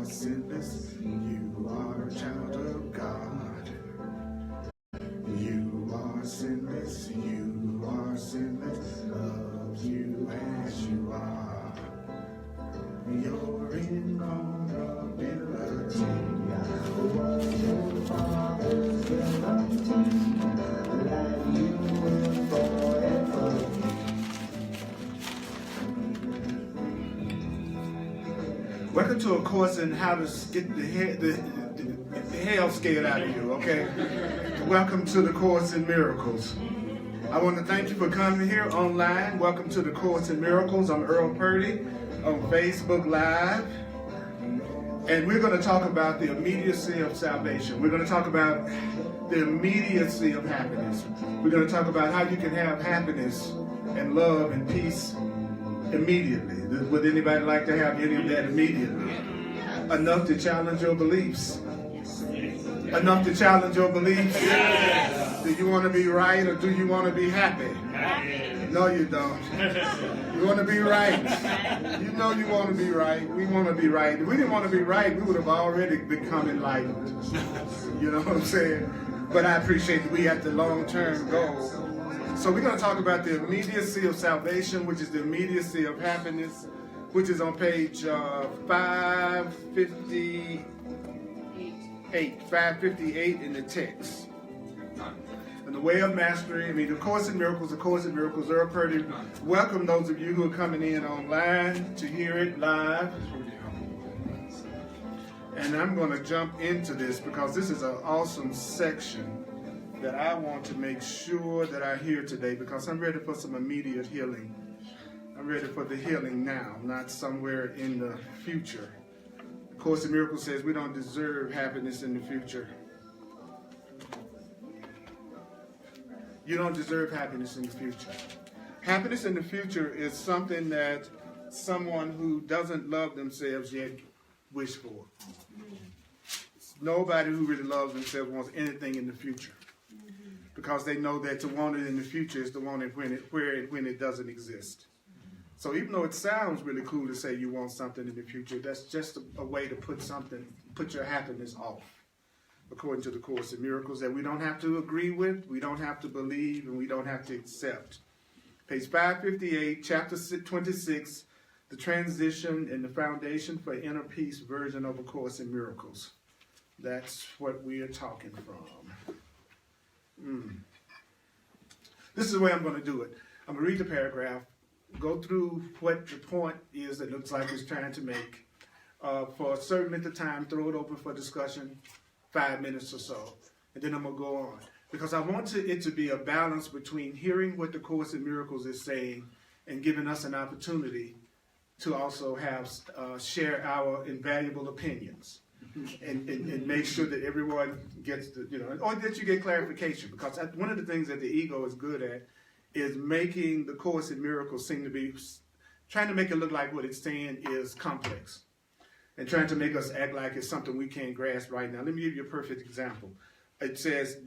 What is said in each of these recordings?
sinless. You are a child of God. You are sinless. You are sinless. Loves you as you are. Your invulnerability. Was your father's guarantee that you will forever be. Welcome to a course in how to get the hell scared out of you, okay? Welcome to the Course in Miracles. I want to thank you for coming here online. Welcome to the Course in Miracles. I'm Earl Purdy on Facebook Live. And we're going to talk about the immediacy of salvation. We're going to talk about the immediacy of happiness. We're going to talk about how you can have happiness and love and peace immediately. Would anybody like to have any of that immediately? Enough to challenge your beliefs? Enough to challenge your beliefs? Do you want to be right or do you want to be happy? No, you don't. You want to be right. You know you want to be right. We want to be right. If we didn't want to be right, we would have already become enlightened. You know what I'm saying? But I appreciate that we have the long-term goal. So we're going to talk about the immediacy of salvation, which is the immediacy of happiness, which is on page 558 in the text. And the way of mastery, the Course in Miracles, Earl Purdy. Welcome those of you who are coming in online to hear it live. And I'm going to jump into this because this is an awesome section that I want to make sure that I hear today because I'm ready for some immediate healing. I'm ready for the healing now, not somewhere in the future. The Course in Miracles says we don't deserve happiness in the future. You don't deserve happiness in the future. Happiness in the future is something that someone who doesn't love themselves yet wish for. Nobody who really loves themselves wants anything in the future. Because they know that to want it in the future is to want it when it doesn't exist. So even though it sounds really cool to say you want something in the future, that's just a way to put your happiness off. According to the Course in Miracles, that we don't have to agree with, we don't have to believe, and we don't have to accept. Page 558, chapter 26, the transition and the foundation for inner peace version of A Course in Miracles. That's what we are talking from. This is the way I'm going to do it. I'm going to read the paragraph, go through what the point is that looks like it's trying to make. For a certain length of time, throw it open for discussion, 5 minutes or so, and then I'm going to go on. Because I want it to be a balance between hearing what the Course in Miracles is saying and giving us an opportunity to also share our invaluable opinions. And make sure that everyone gets or that you get clarification. Because one of the things that the ego is good at is making the Course in Miracles seem to be, trying to make it look like what it's saying is complex. And trying to make us act like it's something we can't grasp right now. Let me give you a perfect example. It says,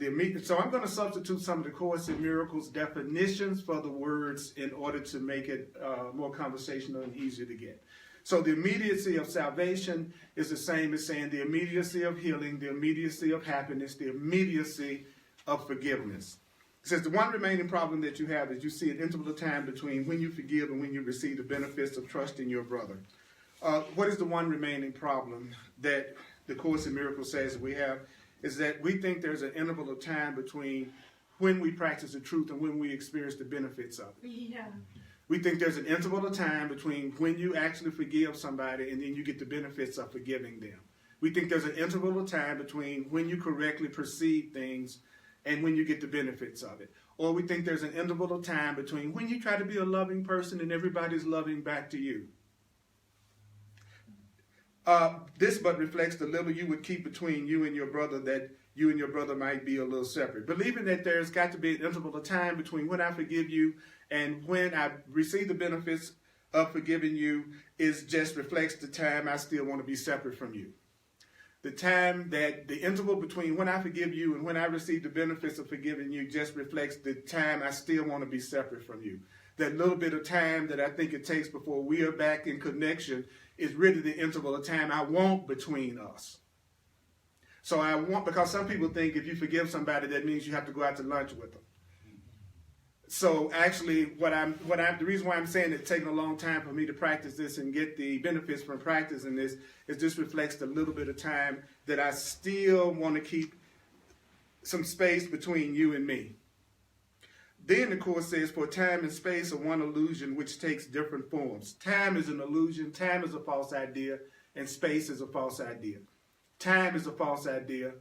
so I'm going to substitute some of the Course in Miracles definitions for the words in order to make it more conversational and easier to get. So the immediacy of salvation is the same as saying the immediacy of healing, the immediacy of happiness, the immediacy of forgiveness. It says the one remaining problem that you have is you see an interval of time between when you forgive and when you receive the benefits of trusting your brother. What is the one remaining problem that the Course in Miracles says we have is that we think there's an interval of time between when we practice the truth and when we experience the benefits of it. Yeah. We think there's an interval of time between when you actually forgive somebody and then you get the benefits of forgiving them. We think there's an interval of time between when you correctly perceive things and when you get the benefits of it. Or we think there's an interval of time between when you try to be a loving person and everybody's loving back to you. This but reflects the little you would keep between you and your brother, that you and your brother might be a little separate. Believing that there's got to be an interval of time between when I forgive you and when I receive the benefits of forgiving you is just reflects the time I still want to be separate from you. The time that the interval between when I forgive you and when I receive the benefits of forgiving you just reflects the time I still want to be separate from you. That little bit of time that I think it takes before we are back in connection is really the interval of time I want between us. So I want, because some people think if you forgive somebody, that means you have to go out to lunch with them. So actually, the reason why I'm saying it's taking a long time for me to practice this and get the benefits from practicing this is this reflects the little bit of time that I still want to keep some space between you and me. Then the Course says, for time and space are one illusion which takes different forms. Time is an illusion, time is a false idea, and space is a false idea. Time is a false idea,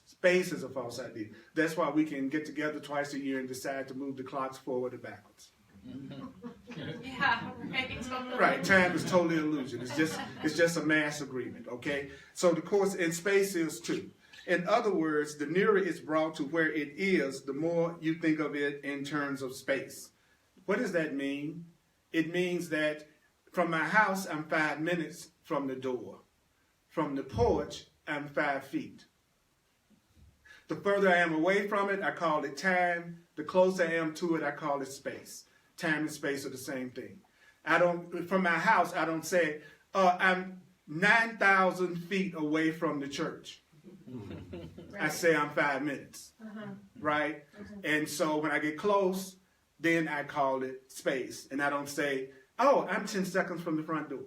space is a false idea. That's why we can get together twice a year and decide to move the clocks forward or backwards. Yeah, right. Right, time is totally illusion. It's just a mass agreement, okay? So the Course in space is too. In other words, the nearer it's brought to where it is, the more you think of it in terms of space. What does that mean? It means that from my house, I'm 5 minutes from the door. From the porch, I'm 5 feet. The further I am away from it, I call it time. The closer I am to it, I call it space. Time and space are the same thing. From my house, I don't say, I'm 9,000 feet away from the church. I say I'm 5 minutes, right? And so when I get close, then I call it space. And I don't say, oh, I'm 10 seconds from the front door,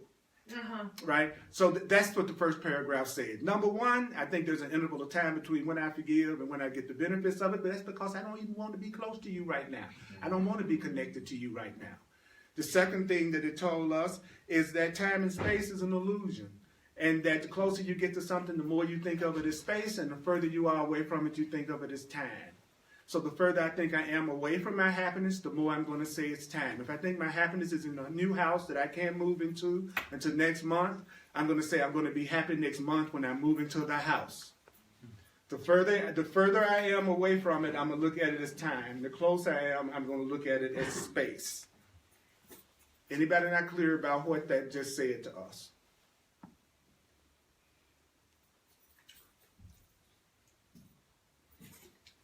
right? So that's what the first paragraph said. Number one, I think there's an interval of time between when I forgive and when I get the benefits of it, but that's because I don't even want to be close to you right now. I don't want to be connected to you right now. The second thing that it told us is that time and space is an illusion. And that the closer you get to something, the more you think of it as space, and the further you are away from it, you think of it as time. So the further I think I am away from my happiness, the more I'm going to say it's time. If I think my happiness is in a new house that I can't move into until next month, I'm going to say I'm going to be happy next month when I move into the house. The further I am away from it, I'm going to look at it as time. The closer I am, I'm going to look at it as space. Anybody not clear about what that just said to us?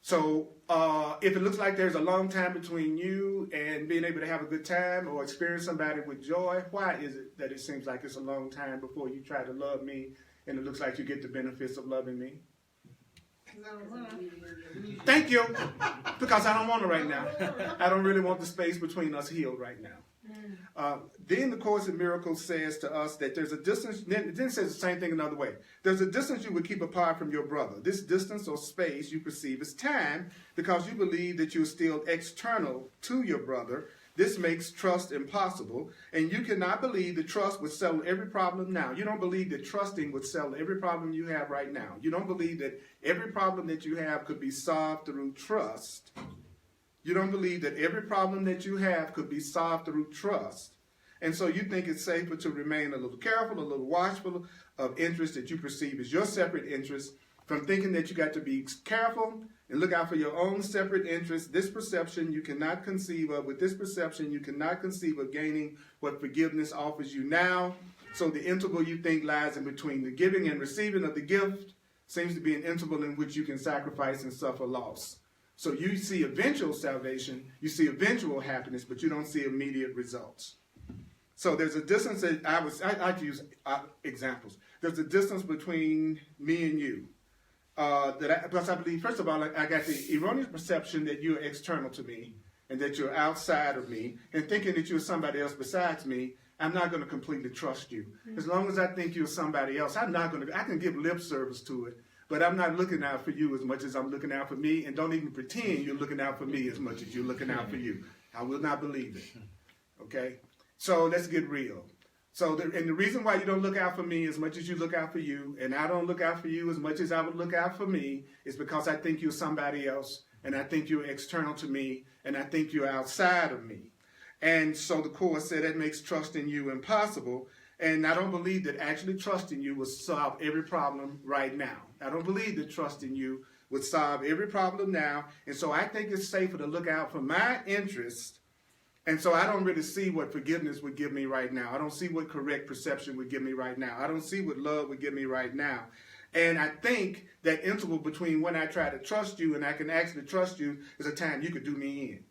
So if it looks like there's a long time between you and being able to have a good time or experience somebody with joy, why is it that it seems like it's a long time before you try to love me and it looks like you get the benefits of loving me? Thank you. Because I don't want it right now. I don't really want the space between us healed right now. Then the Course in Miracles says to us that there's a distance, then it says the same thing another way. There's a distance you would keep apart from your brother. This distance or space you perceive as time because you believe that you're still external to your brother. This makes trust impossible, and you cannot believe that trust would settle every problem now. You don't believe that trusting would settle every problem you have right now. You don't believe that every problem that you have could be solved through trust. You don't believe that every problem that you have could be solved through trust. And so you think it's safer to remain a little careful, a little watchful of interests that you perceive as your separate interests, from thinking that you got to be careful and look out for your own separate interests. This perception you cannot conceive of. With this perception, you cannot conceive of gaining what forgiveness offers you now. So the interval you think lies in between the giving and receiving of the gift seems to be an interval in which you can sacrifice and suffer loss. So you see eventual salvation, you see eventual happiness, but you don't see immediate results. So there's a distance that I use examples. There's a distance between me and you. Because I believe, first of all, I got the erroneous perception that you're external to me and that you're outside of me, and thinking that you're somebody else besides me. I'm not going to completely trust you. As long as I think you're somebody else, I can give lip service to it, but I'm not looking out for you as much as I'm looking out for me, and don't even pretend you're looking out for me as much as you're looking out for you. I will not believe it. Okay? So let's get real. So the reason why you don't look out for me as much as you look out for you, and I don't look out for you as much as I would look out for me, is because I think you're somebody else, and I think you're external to me, and I think you're outside of me. And so the Course said that makes trusting you impossible. And I don't believe that actually trusting you will solve every problem right now. I don't believe that trusting you would solve every problem now. And so I think it's safer to look out for my interest. And so I don't really see what forgiveness would give me right now. I don't see what correct perception would give me right now. I don't see what love would give me right now. And I think that interval between when I try to trust you and I can actually trust you is a time you could do me in.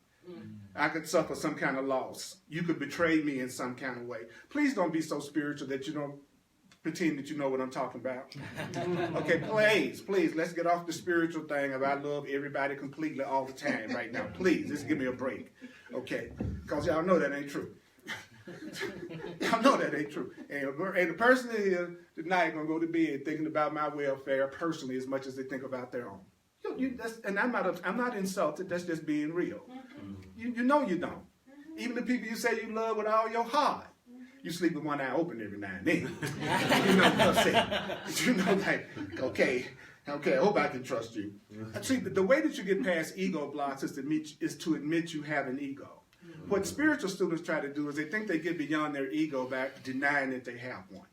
I could suffer some kind of loss. You could betray me in some kind of way. Please don't be so spiritual that you don't pretend that you know what I'm talking about. Okay, please, let's get off the spiritual thing of I love everybody completely all the time right now. Please, just give me a break. Okay, because y'all know that ain't true. Y'all know that ain't true. And the person here tonight going to go to bed thinking about my welfare personally as much as they think about their own. And I'm not insulted. That's just being real. You know you don't. Even the people you say you love with all your heart, you sleep with one eye open every now and then. You know what I'm saying? You know, like, okay, I hope I can trust you. See, the way that you get past ego blocks is to admit you have an ego. What spiritual students try to do is they think they get beyond their ego by denying that they have one.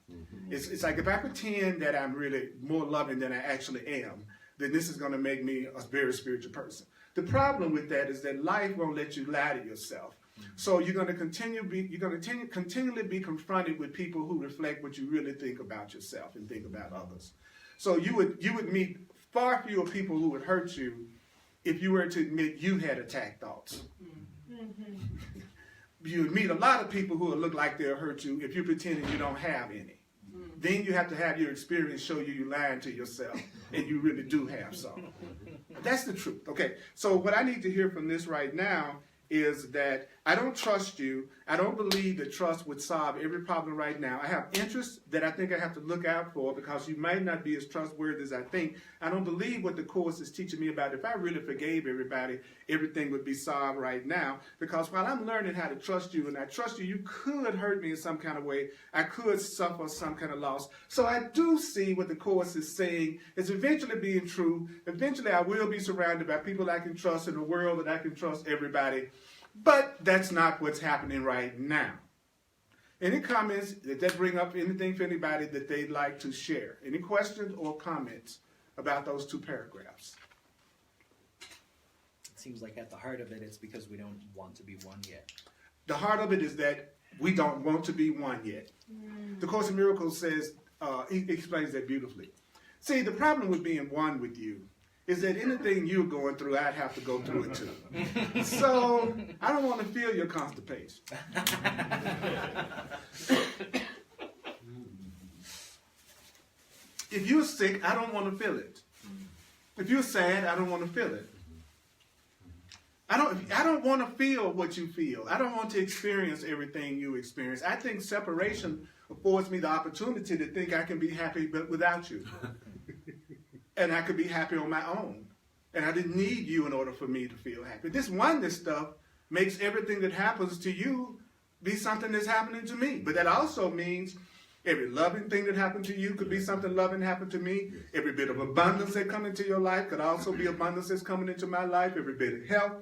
It's like if I pretend that I'm really more loving than I actually am, then this is going to make me a very spiritual person. The problem with that is that life won't let you lie to yourself. So you're going to continually be confronted with people who reflect what you really think about yourself and think about others. So you would meet far fewer people who would hurt you if you were to admit you had attack thoughts. You would meet a lot of people who would look like they'll hurt you if you're pretending you don't have any. Then you have to have your experience show you're lying to yourself and you really do have some. That's the truth. Okay, so what I need to hear from this right now is that I don't trust you. I don't believe that trust would solve every problem right now. I have interests that I think I have to look out for because you might not be as trustworthy as I think. I don't believe what the Course is teaching me about. If I really forgave everybody, everything would be solved right now. Because while I'm learning how to trust you, and I trust you, you could hurt me in some kind of way. I could suffer some kind of loss. So I do see what the Course is saying is eventually being true. Eventually I will be surrounded by people I can trust in a world that I can trust everybody. But that's not what's happening right now. Any comments that bring up anything for anybody that they'd like to share? Any questions or comments about those two paragraphs? It seems like at the heart of it, it's because we don't want to be one yet. The heart of it is that we don't want to be one yet. The Course in Miracles says, he explains that beautifully. See, the problem with being one with you is that anything you're going through, I'd have to go through it too. So I don't want to feel your constipation. If you're sick, I don't want to feel it. If you're sad, I don't want to feel it. I don't want to feel what you feel. I don't want to experience everything you experience. I think separation affords me the opportunity to think I can be happy but without you. And I could be happy on my own. And I didn't need you in order for me to feel happy. This oneness stuff makes everything that happens to you be something that's happening to me. But that also means every loving thing that happened to you could be something loving happened to me. Every bit of abundance that come into your life could also be abundance that's coming into my life. Every bit of health.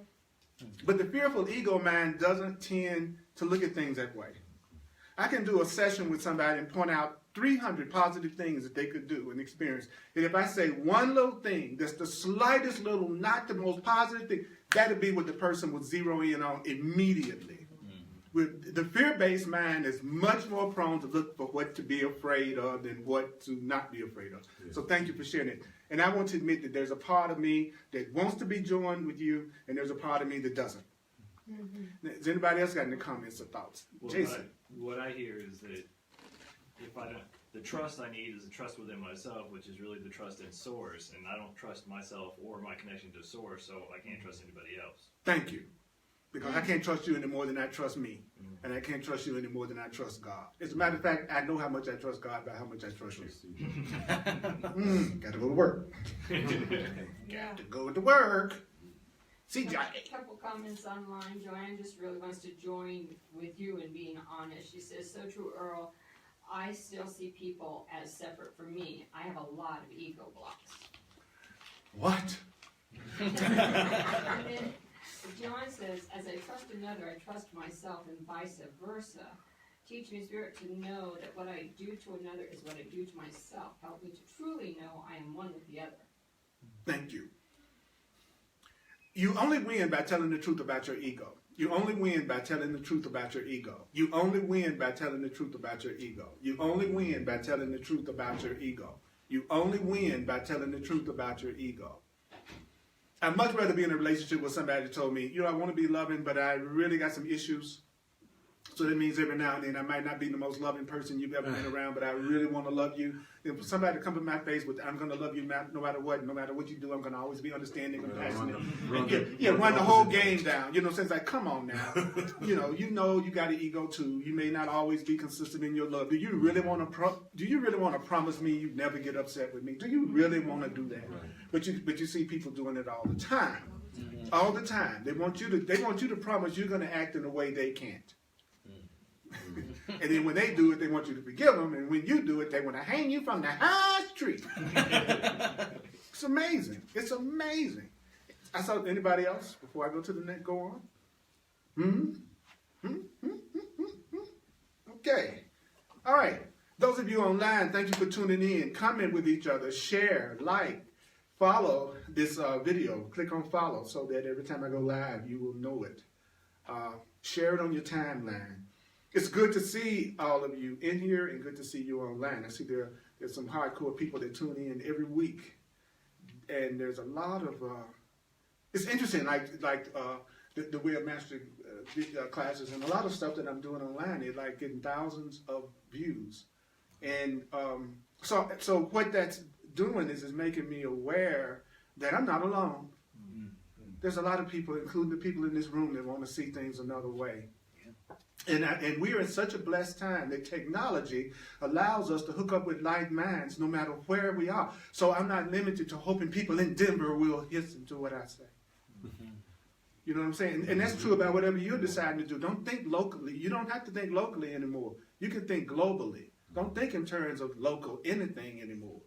But the fearful ego mind doesn't tend to look at things that way. I can do a session with somebody and point out 300 positive things that they could do and experience. And if I say one little thing, that's the slightest little, not the most positive thing, that'd be what the person would zero in on immediately. With the fear-based mind is much more prone to look for what to be afraid of than what to not be afraid of. So thank you for sharing it. And I want to admit that there's a part of me that wants to be joined with you, and there's a part of me that doesn't. Has anybody else got any comments or thoughts? Well, Jason. What I hear is that if I don't, the trust I need is a trust within myself, which is really the trust in Source, and I don't trust myself or my connection to Source, so I can't trust anybody else. Thank you. Because I can't trust you any more than I trust me. And I can't trust you any more than I trust God. As a matter of fact, I know how much I trust God by how much I trust you. Got to go to work. Got to go to work. See, A couple comments online. Joanne just really wants to join with you in being honest. She says, so true, Earl. I still see people as separate from me. I have a lot of ego blocks. What? And then John says, as I trust another, I trust myself and vice versa. Teach me, Spirit, to know that what I do to another is what I do to myself. Help me to truly know I am one with the other. Thank you. You only win by telling the truth about your ego. You only win by telling the truth about your ego. You only win by telling the truth about your ego. You only win by telling the truth about your ego. You only win by telling the truth about your ego. I'd much rather be in a relationship with somebody that told me, I want to be loving, but I really got some issues. So that means every now and then I might not be the most loving person you've ever been around, but I really want to love you. If somebody come in my face with, I'm going to love you no matter what you do, I'm going to always be understanding, compassionate. Run the whole game down. So it's like, come on now. You got an ego too. You may not always be consistent in your love. Do you really want to promise me you never get upset with me? Do you really want to do that? Right. But you see people doing it all the time. Mm-hmm. All the time. They want you to promise you're going to act in a way they can't. And then when they do it, they want you to forgive them. And when you do it, they want to hang you from the high tree. It's amazing. It's amazing. I saw anybody else before I go to the next, go on? Okay. All right. Those of you online, thank you for tuning in. Comment with each other. Share, like, follow this video. Click on follow so that every time I go live, you will know it. Share it on your timeline. It's good to see all of you in here and good to see you online. I see there's some hardcore people that tune in every week. And there's a lot of, it's interesting, like the Way of Mastery classes and a lot of stuff that I'm doing online, it's like getting thousands of views. And so what that's doing is making me aware that I'm not alone. Mm-hmm. There's a lot of people, including the people in this room, that want to see things another way. And we're in such a blessed time that technology allows us to hook up with like minds no matter where we are. So I'm not limited to hoping people in Denver will listen to what I say. Mm-hmm. You know what I'm saying? And that's true about whatever you're deciding to do. Don't think locally. You don't have to think locally anymore. You can think globally. Don't think in terms of local anything anymore.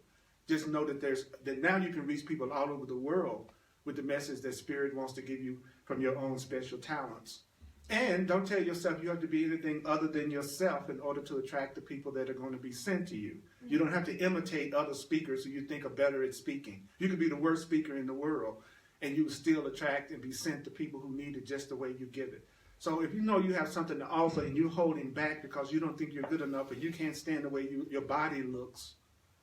Just know that now you can reach people all over the world with the message that Spirit wants to give you from your own special talents. And don't tell yourself you have to be anything other than yourself in order to attract the people that are going to be sent to you. You don't have to imitate other speakers who you think are better at speaking. You could be the worst speaker in the world, and you will still attract and be sent to people who need it just the way you give it. So if you know you have something to offer and you're holding back because you don't think you're good enough and you can't stand the way your body looks,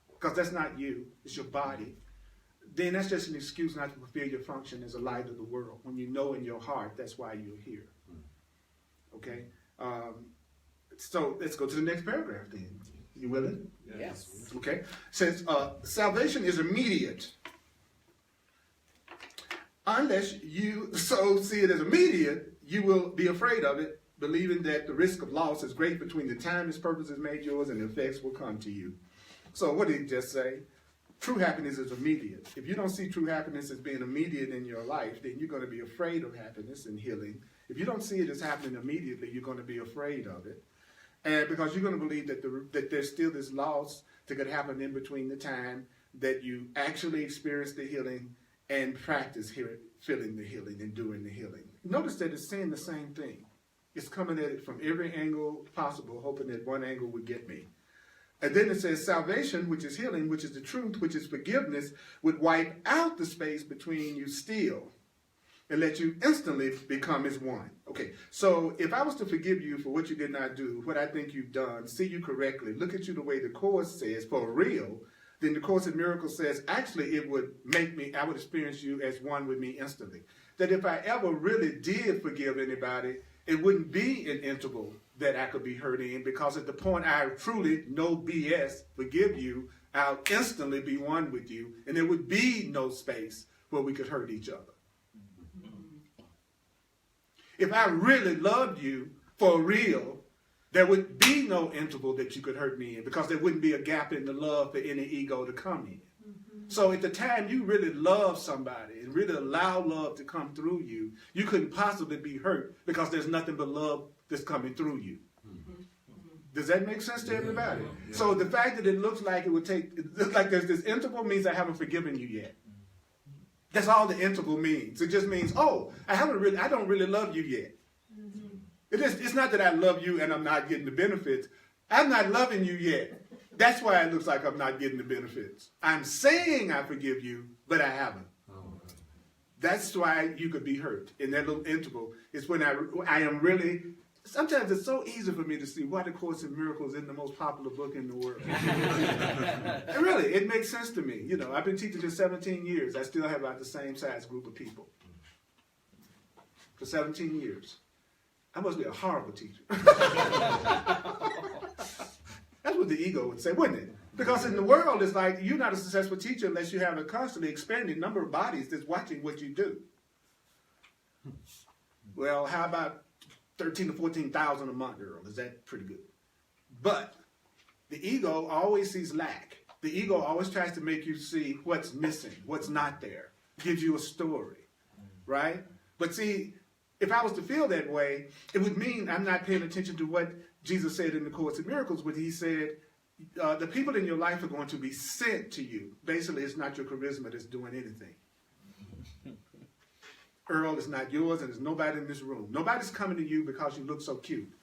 because that's not you, it's your body, then that's just an excuse not to fulfill your function as a light of the world when you know in your heart that's why you're here. Okay, so let's go to the next paragraph then. You willing? Yes. Okay, it says salvation is immediate. Unless you so see it as immediate, you will be afraid of it, believing that the risk of loss is great between the time its purpose is made yours and the effects will come to you. So what did he just say? True happiness is immediate. If you don't see true happiness as being immediate in your life, then you're going to be afraid of happiness and healing. If you don't see it as happening immediately, you're going to be afraid of it. And because you're going to believe that there's still this loss that could happen in between the time that you actually experience the healing and practice feeling the healing and doing the healing. Notice that it's saying the same thing. It's coming at it from every angle possible, hoping that one angle would get me. And then it says salvation, which is healing, which is the truth, which is forgiveness, would wipe out the space between you still and let you instantly become as one. Okay, so if I was to forgive you for what you did not do, what I think you've done, see you correctly, look at you the way the Course says, for real, then the Course in Miracles says, actually I would experience you as one with me instantly. That if I ever really did forgive anybody, it wouldn't be an interval that I could be hurt in, because at the point I truly, no BS, forgive you, I'll instantly be one with you, and there would be no space where we could hurt each other. If I really loved you for real, there would be no interval that you could hurt me in, because there wouldn't be a gap in the love for any ego to come in. Mm-hmm. So at the time you really love somebody and really allow love to come through you, you couldn't possibly be hurt because there's nothing but love that's coming through you. Mm-hmm. Does that make sense to everybody? Yeah. So the fact that it looks like there's this interval means I haven't forgiven you yet. That's all the interval means. It just means, I don't really love you yet. Mm-hmm. It's not that I love you and I'm not getting the benefits. I'm not loving you yet. That's why it looks like I'm not getting the benefits. I'm saying I forgive you, but I haven't. That's why you could be hurt in that little interval. It's when I am really. Sometimes it's so easy for me to see why the Course in Miracles isn't the most popular book in the world. And really, it makes sense to me. You know, I've been teaching for 17 years. I still have about the same size group of people. For 17 years. I must be a horrible teacher. That's what the ego would say, wouldn't it? Because in the world, it's like you're not a successful teacher unless you have a constantly expanding number of bodies that's watching what you do. Well, how about 13 to 14,000 a month, Earl? Is that pretty good? But the ego always sees lack. The ego always tries to make you see what's missing, what's not there. Gives you a story, right? But see, if I was to feel that way, it would mean I'm not paying attention to what Jesus said in the Course in Miracles, when he said, the people in your life are going to be sent to you. Basically, it's not your charisma that's doing anything. Earl, it's not yours, and there's nobody in this room. Nobody's coming to you because you look so cute.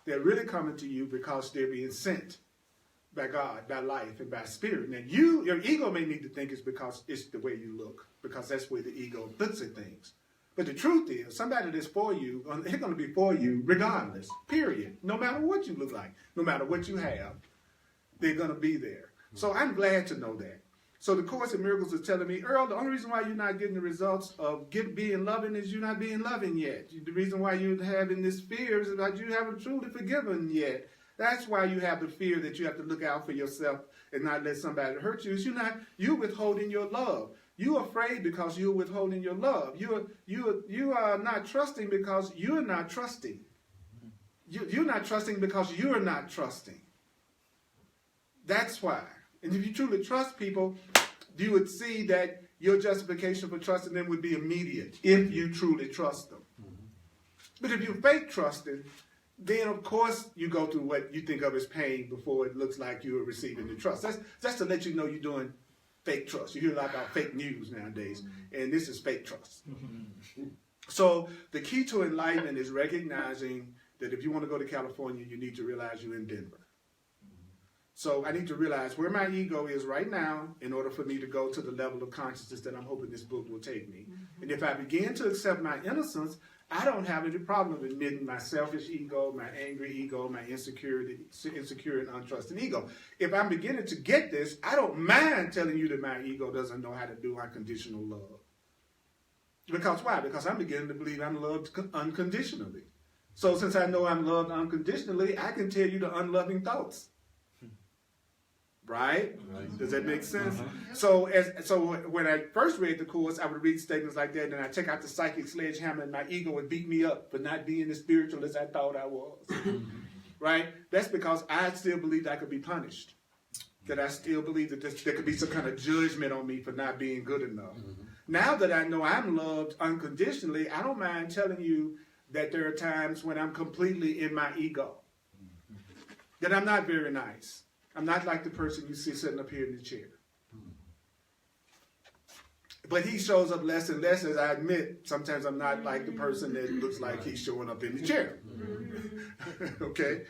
They're really coming to you because they're being sent by God, by life, and by spirit. Now, your ego may need to think it's because it's the way you look, because that's where the ego looks at things. But the truth is, somebody that's for you, they're going to be for you regardless, period. No matter what you look like, no matter what you have, they're going to be there. So I'm glad to know that. So the Course in Miracles is telling me, Earl, the only reason why you're not getting the results of being loving is you're not being loving yet. The reason why you're having this fear is that you haven't truly forgiven yet. That's why you have the fear that you have to look out for yourself and not let somebody hurt you. Is you're withholding your love. You're afraid because you're withholding your love. You are not trusting because you're not trusting. You're not trusting because you're not trusting. That's why. And if you truly trust people, you would see that your justification for trusting them would be immediate if you truly trust them. But if you fake trusting, then of course you go through what you think of as pain before it looks like you are receiving the trust. That's to let you know you're doing fake trust. You hear a lot about fake news nowadays, and this is fake trust. So the key to enlightenment is recognizing that if you want to go to California, you need to realize you're in Denver. So I need to realize where my ego is right now in order for me to go to the level of consciousness that I'm hoping this book will take me. And if I begin to accept my innocence, I don't have any problem admitting my selfish ego, my angry ego, my insecure and untrusting ego. If I'm beginning to get this, I don't mind telling you that my ego doesn't know how to do unconditional love. Because why? Because I'm beginning to believe I'm loved unconditionally. So since I know I'm loved unconditionally, I can tell you the unloving thoughts. Right? Does that make sense? So when I first read the Course, I would read statements like that, and I take out the psychic sledgehammer, and my ego would beat me up for not being as spiritual as I thought I was. Right? That's because I still believed I could be punished. That I still believe that there could be some kind of judgment on me for not being good enough. Now that I know I'm loved unconditionally, I don't mind telling you that there are times when I'm completely in my ego. That I'm not very nice. I'm not like the person you see sitting up here in the chair. But he shows up less and less, as I admit. Sometimes I'm not like the person that looks like he's showing up in the chair. Okay?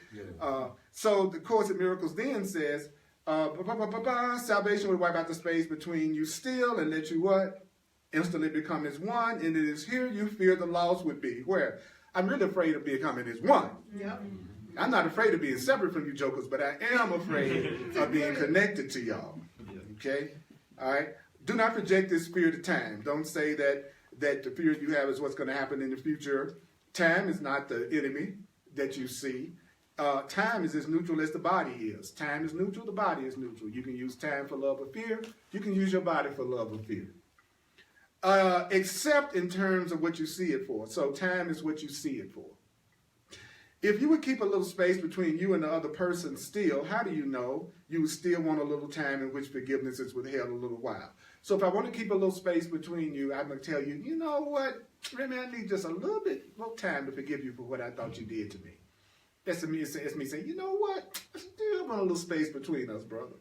So the Course in Miracles then says, salvation will wipe out the space between you still and let you what? Instantly become as one, and it is here you fear the loss would be. Where? I'm really afraid of becoming as one. Yep. I'm not afraid of being separate from you jokers, but I am afraid of being connected to y'all. Okay? All right? Do not project this fear to time. Don't say that the fear you have is what's going to happen in the future. Time is not the enemy that you see. Time is as neutral as the body is. Time is neutral, the body is neutral. You can use time for love or fear. You can use your body for love or fear. Except in terms of what you see it for. So time is what you see it for. If you would keep a little space between you and the other person still, how do you know you would still want a little time in which forgiveness is withheld a little while? So if I want to keep a little space between you, I'm going to tell you, you know what, Remy, I need just a little time to forgive you for what I thought you did to me. That's me saying, you know what, I still want a little space between us, brother.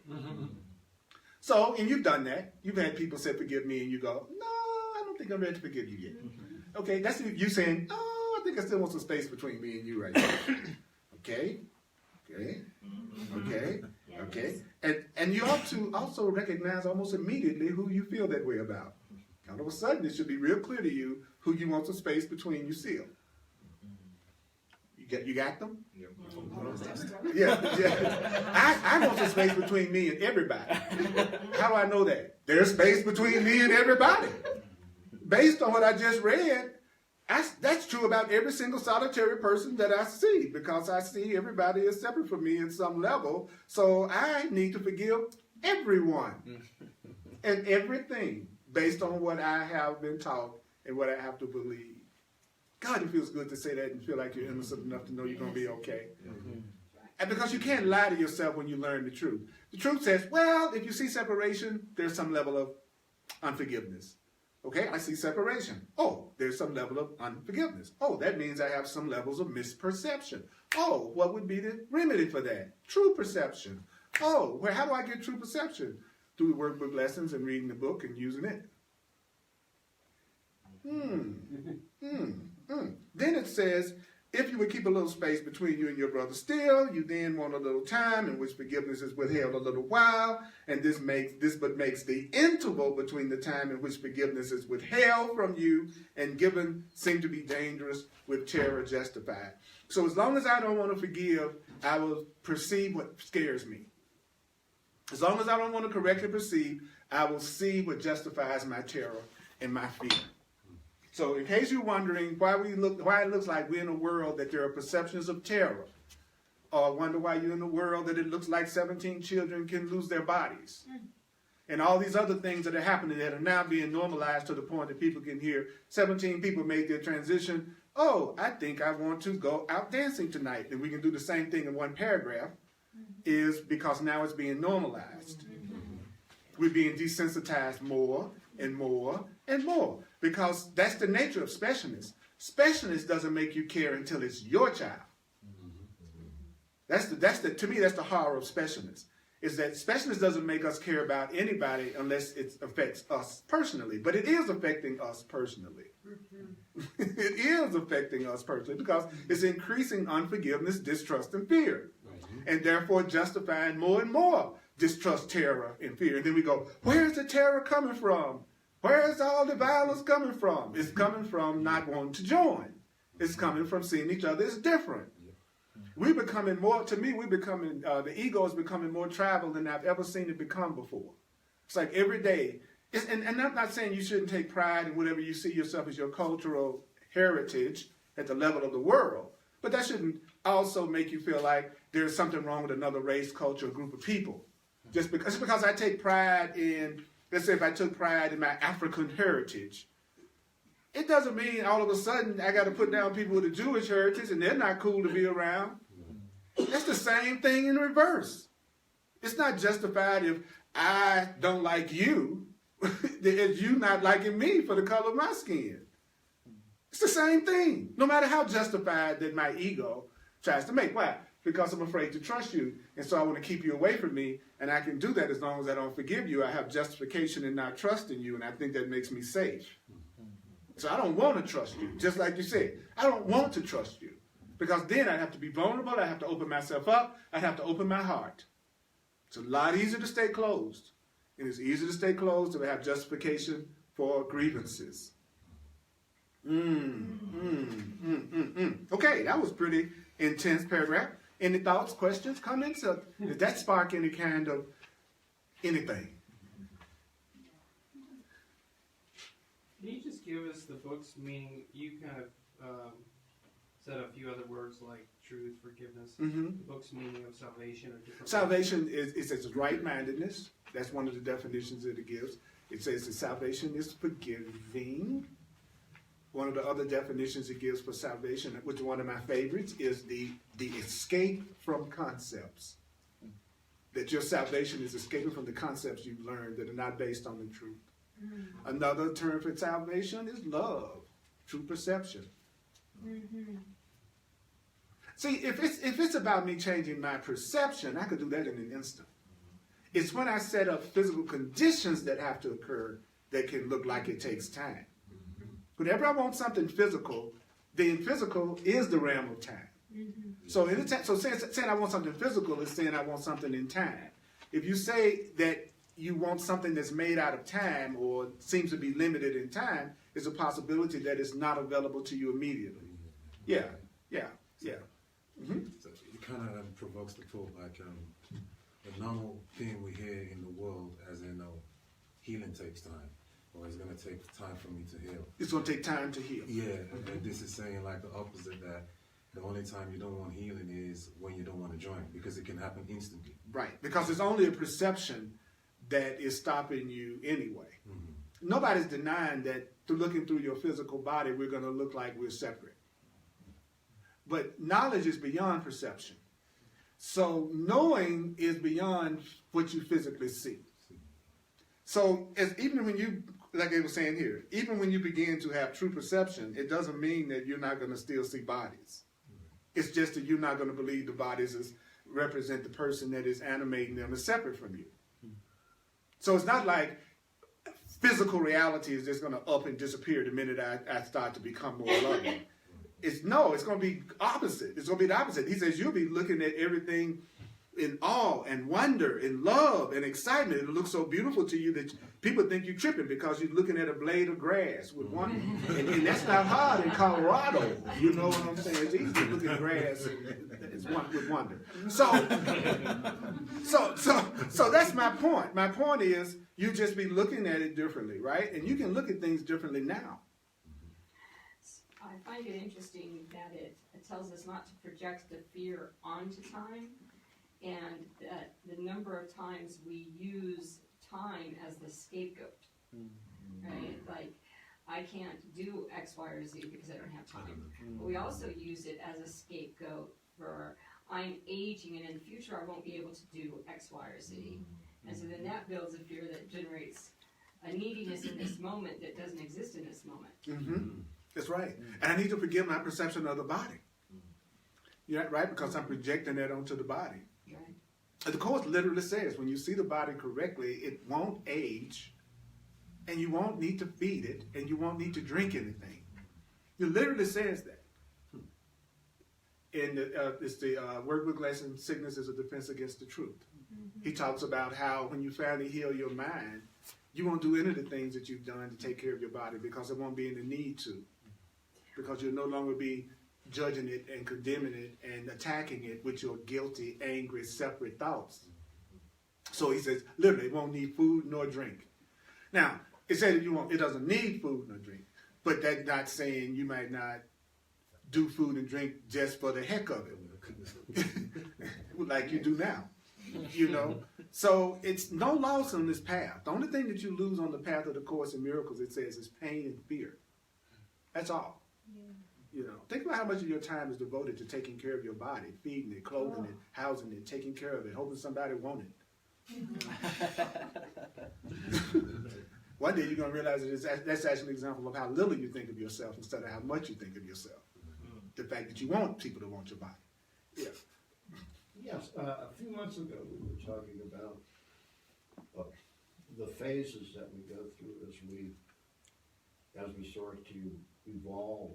So, and you've done that. You've had people say, forgive me, and you go, no, I don't think I'm ready to forgive you yet. Okay, that's you saying, oh, I think I still want some space between me and you right now. Okay. And you ought to also recognize almost immediately who you feel that way about. All of a sudden, it should be real clear to you who you want some space between you still. You got them? Yeah. I want some space between me and everybody. How do I know that? There's space between me and everybody. Based on what I just read, That's true about every single solitary person that I see, because I see everybody is separate from me at some level. So I need to forgive everyone and everything based on what I have been taught and what I have to believe. God, it feels good to say that and feel like you're innocent enough to know you're going to be okay. And because you can't lie to yourself when you learn the truth. The truth says, well, if you see separation, there's some level of unforgiveness. Okay, I see separation. Oh, there's some level of unforgiveness. Oh, that means I have some levels of misperception. Oh, what would be the remedy for that? True perception. Oh, well, how do I get true perception? Through the workbook lessons and reading the book and using it. Then it says, if you would keep a little space between you and your brother still, you then want a little time in which forgiveness is withheld a little while, and this but makes the interval between the time in which forgiveness is withheld from you and given seem to be dangerous, with terror justified. So as long as I don't want to forgive, I will perceive what scares me. As long as I don't want to correctly perceive, I will see what justifies my terror and my fear. So in case you're wondering why it looks like we're in a world that there are perceptions of terror, or wonder why you're in a world that it looks like 17 children can lose their bodies, and all these other things that are happening that are now being normalized to the point that people can hear 17 people made their transition. Oh, I think I want to go out dancing tonight. And we can do the same thing in one paragraph, is because now it's being normalized. We're being desensitized more and more and more, because that's the nature of specialness. Specialness doesn't make you care until it's your child. To me, that's the horror of specialness, is that specialness doesn't make us care about anybody unless it affects us personally. But it is affecting us personally. It is affecting us personally because it's increasing unforgiveness, distrust, and fear. And therefore justifying more and more distrust, terror, and fear. And then we go, where's the terror coming from? Where's all the violence coming from? It's coming from not wanting to join. It's coming from seeing each other as different. We're becoming more, to me, the ego is becoming more tribal than I've ever seen it become before. It's like every day. And I'm not saying you shouldn't take pride in whatever you see yourself as your cultural heritage at the level of the world. But that shouldn't also make you feel like there's something wrong with another race, culture, or group of people. Just because I take pride in, let's say if I took pride in my African heritage, it doesn't mean all of a sudden I got to put down people with a Jewish heritage and they're not cool to be around. That's the same thing in reverse. It's not justified if I don't like you, as you not liking me for the color of my skin. It's the same thing, no matter how justified that my ego tries to make. Why? Because I'm afraid to trust you, and so I want to keep you away from me, and I can do that as long as I don't forgive you. I have justification in not trusting you, and I think that makes me safe. So I don't want to trust you, just like you said. I don't want to trust you, because then I'd have to be vulnerable, I'd have to open myself up, I'd have to open my heart. It's a lot easier to stay closed. It is easier to stay closed to have justification for grievances. Okay, that was pretty intense paragraph. Any thoughts, questions, comments? Did that spark any kind of anything? Can you just give us the book's meaning? You kind of said a few other words like truth, forgiveness. The book's meaning of salvation or different. Salvation is right-mindedness. That's one of the definitions that it gives. It says that salvation is forgiving. One of the other definitions it gives for salvation, which is one of my favorites, is the escape from concepts. That your salvation is escaping from the concepts you've learned that are not based on the truth. Another term for salvation is love, true perception. See, if it's about me changing my perception, I could do that in an instant. It's when I set up physical conditions that have to occur that can look like it takes time. Whenever I want something physical, then physical is the realm of time. So saying I want something physical is saying I want something in time. If you say that you want something that's made out of time or seems to be limited in time, it's a possibility that it's not available to you immediately. Yeah. So it kind of provokes the thought, like the normal thing we hear in the world, as in healing takes time, or it's going to take time for me to heal. It's going to take time to heal. Yeah, and this is saying like the opposite, that the only time you don't want healing is when you don't want to join, because it can happen instantly. Right, because it's only a perception that is stopping you anyway. Mm-hmm. Nobody's denying that through looking through your physical body, we're going to look like we're separate. But knowledge is beyond perception. So knowing is beyond what you physically see. So even when you, like they were saying here, even when you begin to have true perception, it doesn't mean that you're not going to still see bodies. It's just that you're not going to believe the bodies represent the person that is animating them as separate from you. So it's not like physical reality is just going to up and disappear the minute I start to become more loving. It's going to be opposite. It's going to be the opposite. He says you'll be looking at everything in awe and wonder and love and excitement. It looks so beautiful to you that people think you're tripping because you're looking at a blade of grass with one. And that's not hard in Colorado. You know what I'm saying? It's easy to look at grass with wonder. So that's my point. My point is you just be looking at it differently, right? And you can look at things differently now. I find it interesting that it tells us not to project the fear onto time, and that the number of times we use time as the scapegoat, right? Like, I can't do X, Y, or Z because I don't have time. But we also use it as a scapegoat for I'm aging and in the future I won't be able to do X, Y, or Z. And so then that builds a fear that generates a neediness in this moment that doesn't exist in this moment. Mm-hmm. That's right. And I need to forgive my perception of the body. Yeah, right? Because I'm projecting that onto the body. Right. And the Course literally says when you see the body correctly, it won't age, and you won't need to feed it, and you won't need to drink anything. It literally says that. And it's the workbook lesson, Sickness is a Defense Against the Truth. Mm-hmm. He talks about how when you finally heal your mind, you won't do any of the things that you've done to take care of your body because it won't be in the need to. Because you'll no longer be judging it and condemning it and attacking it with your guilty, angry, separate thoughts. So he says, literally, it won't need food nor drink. Now, it says it doesn't need food nor drink, but that's not saying you might not do food and drink just for the heck of it, like you do now. You know, so it's no loss on this path. The only thing that you lose on the path of the Course in Miracles, it says, is pain and fear. That's all. Yeah. You know, think about how much of your time is devoted to taking care of your body, feeding it, clothing it, housing it, taking care of it, hoping somebody wants it. One day you're going to realize that that's actually an example of how little you think of yourself instead of how much you think of yourself. The fact that you want people to want your body. Yeah. Yes, a few months ago we were talking about the phases that we go through as we start to evolve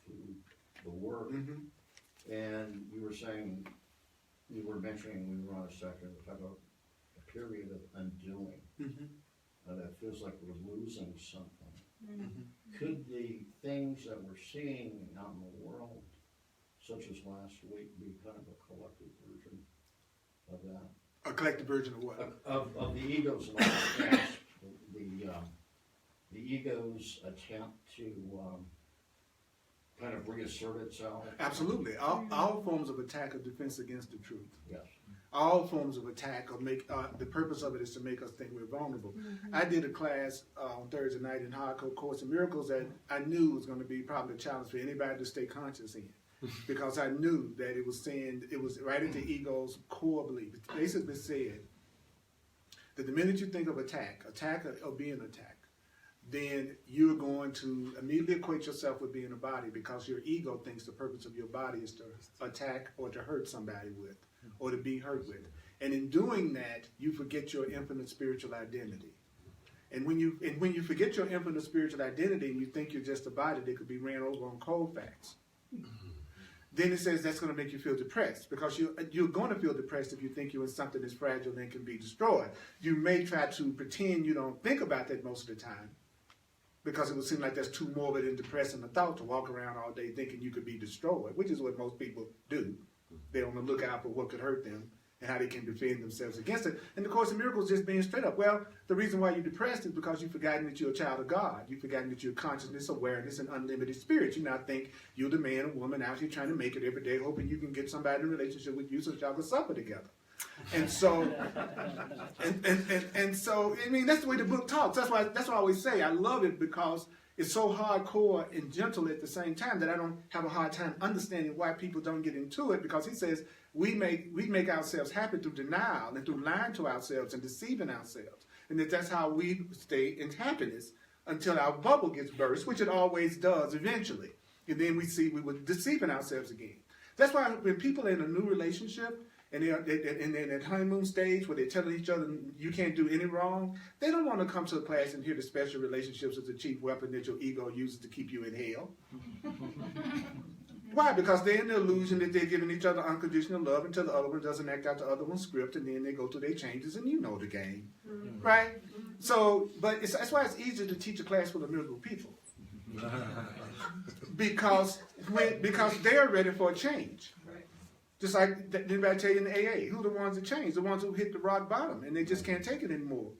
through the work. Mm-hmm. And you were mentioning we were on a second have a period of undoing. Mm-hmm. That feels like we're losing something. Mm-hmm. Could the things that we're seeing out in the world, such as last week, be kind of a collective version of that? A collective version of what? Of the ego's last gasp, the ego's attempt to kind of reassert itself. Absolutely. All forms of attack are defense against the truth. Yes. All forms of attack the purpose of it is to make us think we're vulnerable. Mm-hmm. I did a class on Thursday night in Hardcore Course in Miracles that I knew was going to be probably a challenge for anybody to stay conscious in. Because I knew that it was right at the ego's core belief. It basically said that the minute you think of attack or being attacked, then you're going to immediately equate yourself with being a body because your ego thinks the purpose of your body is to attack or to hurt somebody with or to be hurt with. And in doing that, you forget your infinite spiritual identity. And when you forget your infinite spiritual identity and you think you're just a body that could be ran over on cold facts, then it says that's going to make you feel depressed because you're going to feel depressed if you think you're in something that's fragile and can be destroyed. You may try to pretend you don't think about that most of the time because it would seem like that's too morbid and depressing a thought to walk around all day thinking you could be destroyed, which is what most people do. They're on the lookout for what could hurt them and how they can defend themselves against it. And the Course in Miracles just being straight up. Well, the reason why you're depressed is because you've forgotten that you're a child of God. You've forgotten that you're consciousness, awareness, and unlimited spirit. You now think you're the man or woman out here trying to make it every day, hoping you can get somebody in a relationship with you so y'all can suffer together. And so, and so, I mean, that's the way the book talks. That's why I always say I love it, because it's so hardcore and gentle at the same time that I don't have a hard time understanding why people don't get into it, because he says we make ourselves happy through denial and through lying to ourselves and deceiving ourselves. And that's how we stay in happiness until our bubble gets burst, which it always does eventually. And then we see we were deceiving ourselves again. That's why when people are in a new relationship, and they're in that honeymoon stage where they're telling each other you can't do any wrong, they don't want to come to a class and hear the special relationships as a cheap weapon that your ego uses to keep you in hell. Why? Because they're in the illusion that they're giving each other unconditional love until the other one doesn't act out the other one's script, and then they go through their changes, and you know the game. Right? So, but that's why it's easier to teach a class full of miserable people. because they're ready for a change. Just like anybody tell you in the AA, who are the ones that change? The ones who hit the rock bottom and they just can't take it anymore.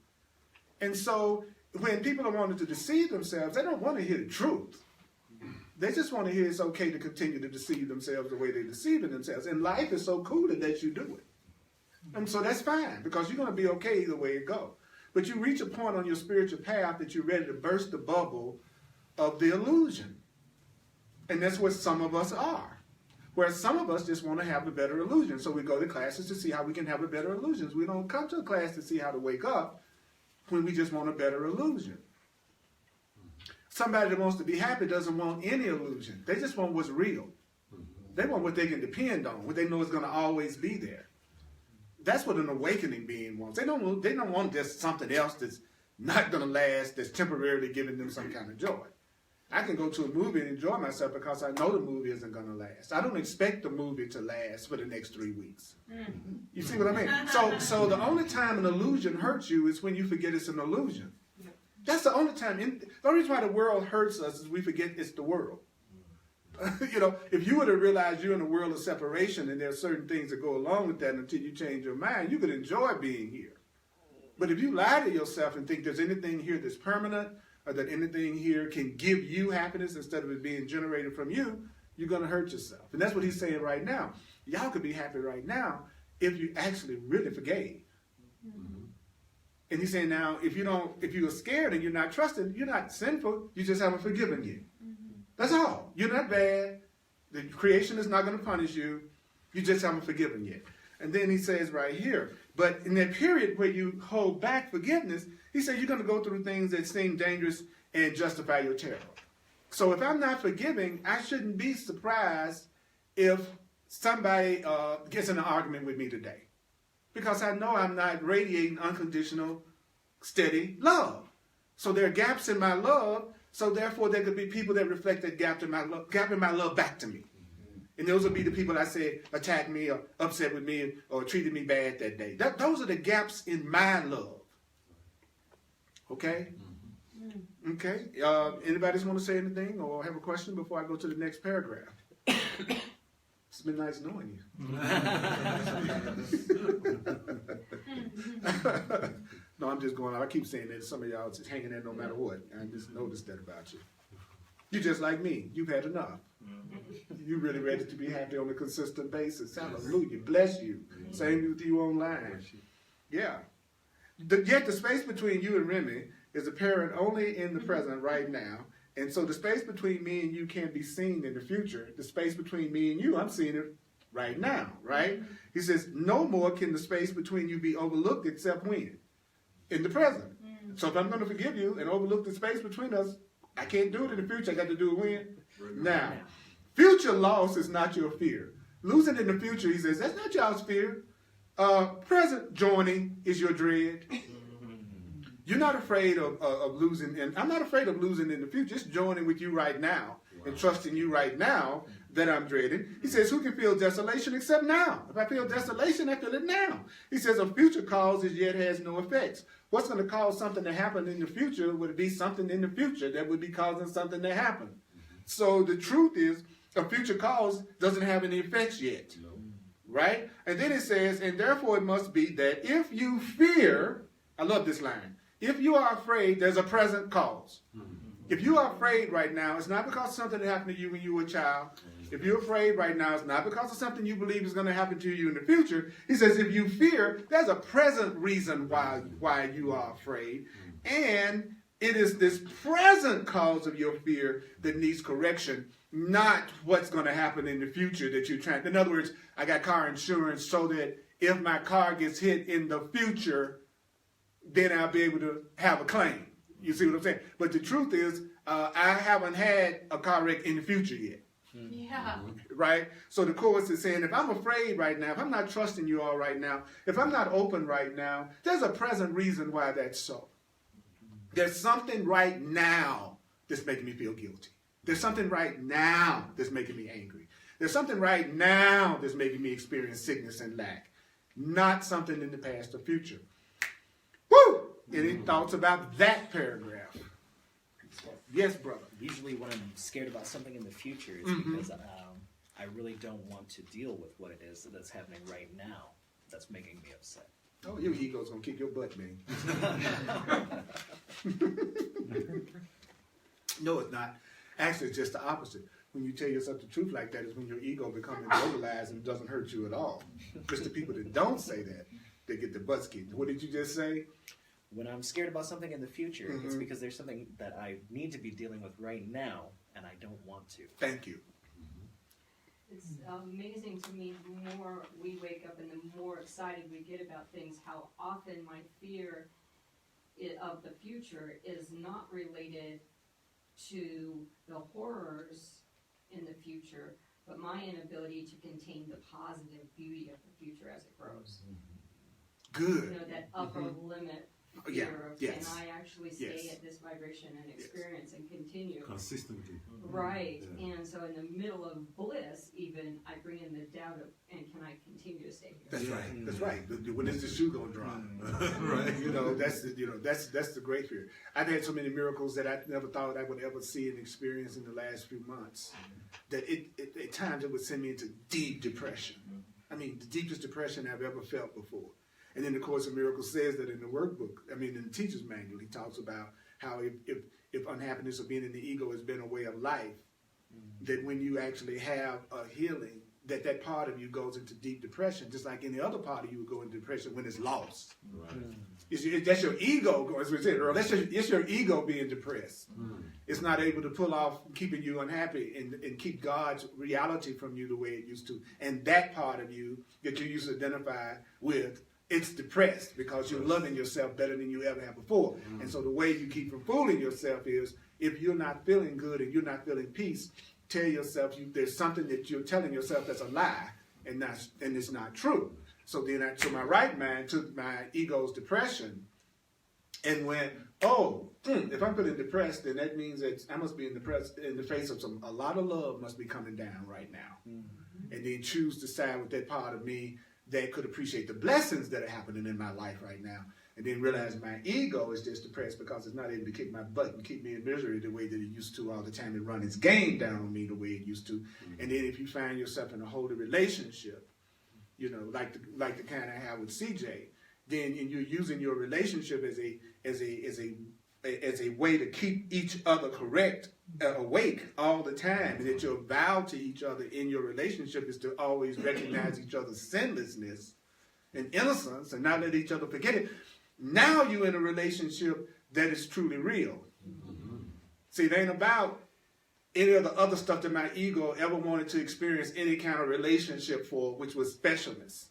And so when people are wanting to deceive themselves, they don't want to hear the truth. They just want to hear it's okay to continue to deceive themselves the way they're deceiving themselves. And life is so cool that lets you do it. And so that's fine, because you're going to be okay either way it goes. But you reach a point on your spiritual path that you're ready to burst the bubble of the illusion. And that's what some of us are. Whereas some of us just want to have a better illusion. So we go to classes to see how we can have a better illusion. We don't come to a class to see how to wake up when we just want a better illusion. Somebody that wants to be happy doesn't want any illusion. They just want what's real. They want what they can depend on, what they know is going to always be there. That's what an awakening being wants. They don't want just something else that's not going to last, that's temporarily giving them some kind of joy. I can go to a movie and enjoy myself because I know the movie isn't going to last. I don't expect the movie to last for the next 3 weeks. You see what I mean? So the only time an illusion hurts you is when you forget it's an illusion. That's the only time. The only reason why the world hurts us is we forget it's the world. If you were to realize you're in a world of separation and there are certain things that go along with that until you change your mind, you could enjoy being here. But if you lie to yourself and think there's anything here that's permanent, or that anything here can give you happiness instead of it being generated from you, you're going to hurt yourself. And that's what he's saying right now. Y'all could be happy right now if you actually really forgave. And he's saying now, if you're scared and you're not trusting, you're not sinful, you just haven't forgiven you. That's all. You're not bad. The creation is not going to punish you. You just haven't forgiven yet. And then he says right here, but in that period where you hold back forgiveness, he said you're going to go through things that seem dangerous and justify your terror. So if I'm not forgiving, I shouldn't be surprised if somebody gets in an argument with me today. Because I know I'm not radiating unconditional, steady love. So there are gaps in my love, so therefore there could be people that reflect that gap in my love back to me. And those will be the people I say attacked me or upset with me or treated me bad that day. Those are the gaps in my love. Okay? Okay. Anybody just want to say anything or have a question before I go to the next paragraph? It's been nice knowing you. No, I'm just going out. I keep saying that some of y'all just hanging there no matter what. I just noticed that about you. You're just like me. You've had enough. You're really ready to be happy on a consistent basis. Hallelujah. Bless you. Same with you online. Yeah. Yet the space between you and Remy is apparent only in the present right now. And so the space between me and you can't be seen in the future. The space between me and you, I'm seeing it right now, right? He says, no more can the space between you be overlooked except when? In the present. So if I'm going to forgive you and overlook the space between us, I can't do it in the future. I got to do it when? Now. Future loss is not your fear. Losing in the future, he says, that's not y'all's fear. Present joining is your dread. You're not afraid of losing, and I'm not afraid of losing in the future. Just joining with you right now and trusting you right now that I'm dreading. He says, who can feel desolation except now? If I feel desolation, I feel it now. He says, a future causes yet has no effects. What's going to cause something to happen in the future would be something in the future that would be causing something to happen. So the truth is, a future cause doesn't have any effects yet. right? And then it says, and therefore it must be that if you fear, I love this line, if you are afraid, there's a present cause. If you are afraid right now, it's not because of something that happened to you when you were a child. If you're afraid right now, it's not because of something you believe is going to happen to you in the future. He says, if you fear, there's a present reason why you are afraid. And it is this present cause of your fear that needs correction, not what's going to happen in the future that you're trying. In other words, I got car insurance so that if my car gets hit in the future, then I'll be able to have a claim. You see what I'm saying? But the truth is, I haven't had a car wreck in the future yet. Yeah. Right? So the Course is saying, if I'm afraid right now, if I'm not trusting you all right now, if I'm not open right now, there's a present reason why that's so. There's something right now that's making me feel guilty. There's something right now that's making me angry. There's something right now that's making me experience sickness and lack. Not something in the past or future. Woo! Any thoughts about that paragraph? Yes, brother. Usually when I'm scared about something in the future, it's because I really don't want to deal with what it is that's happening right now that's making me upset. Oh, your ego's gonna kick your butt, man. No, it's not. Actually, it's just the opposite. When you tell yourself the truth like that is when your ego becomes immobilized and doesn't hurt you at all. It's the people that don't say that, they get their butts kicked. What did you just say? When I'm scared about something in the future, it's because there's something that I need to be dealing with right now, and I don't want to. Thank you. It's amazing to me, the more we wake up and the more excited we get about things, how often my fear of the future is not related to the horrors in the future, but my inability to contain the positive beauty of the future as it grows. Good. You know, that upper limit Yeah, fear of, yes. can I actually stay Yes. at this vibration and experience and continue? Consistently. Right, Yeah. and so in the middle of bliss, even, I bring in the doubt of, and can I continue to stay here? That's right. That's right. When is the shoe gonna drop? Right. You know, that's the great fear. I've had so many miracles that I never thought I would ever see and experience in the last few months. That at times it would send me into deep depression. I mean, the deepest depression I've ever felt before. And then the Course in Miracles says that in the workbook, I mean, in the teacher's manual, he talks about how if unhappiness or being in the ego has been a way of life, that when you actually have a healing, that part of you goes into deep depression, just like any other part of you would go into depression when it's lost. Right. That's your ego, as we said earlier, it's your ego being depressed. It's not able to pull off keeping you unhappy and keep God's reality from you the way it used to. And that part of you that you used to identify with, it's depressed because you're loving yourself better than you ever have before. And so the way you keep from fooling yourself is, if you're not feeling good and you're not feeling peace, tell yourself there's something that you're telling yourself that's a lie and it's not true. So then I took my right mind to my ego's depression and went, if I'm feeling depressed, then that means that I must be in the face of a lot of love must be coming down right now. And then choose to side with that part of me that could appreciate the blessings that are happening in my life right now. And then realize my ego is just depressed because it's not able to kick my butt and keep me in misery the way that it used to all the time and run its game down on me the way it used to. And then if you find yourself in a holy relationship, you know, like the kind I have with CJ, then and you're using your relationship as a way to keep each other awake all the time, and that your vow to each other in your relationship is to always recognize each other's sinlessness and innocence and not let each other forget it. Now you're in a relationship that is truly real. See, it ain't about any of the other stuff that my ego ever wanted to experience any kind of relationship for, which was specialness.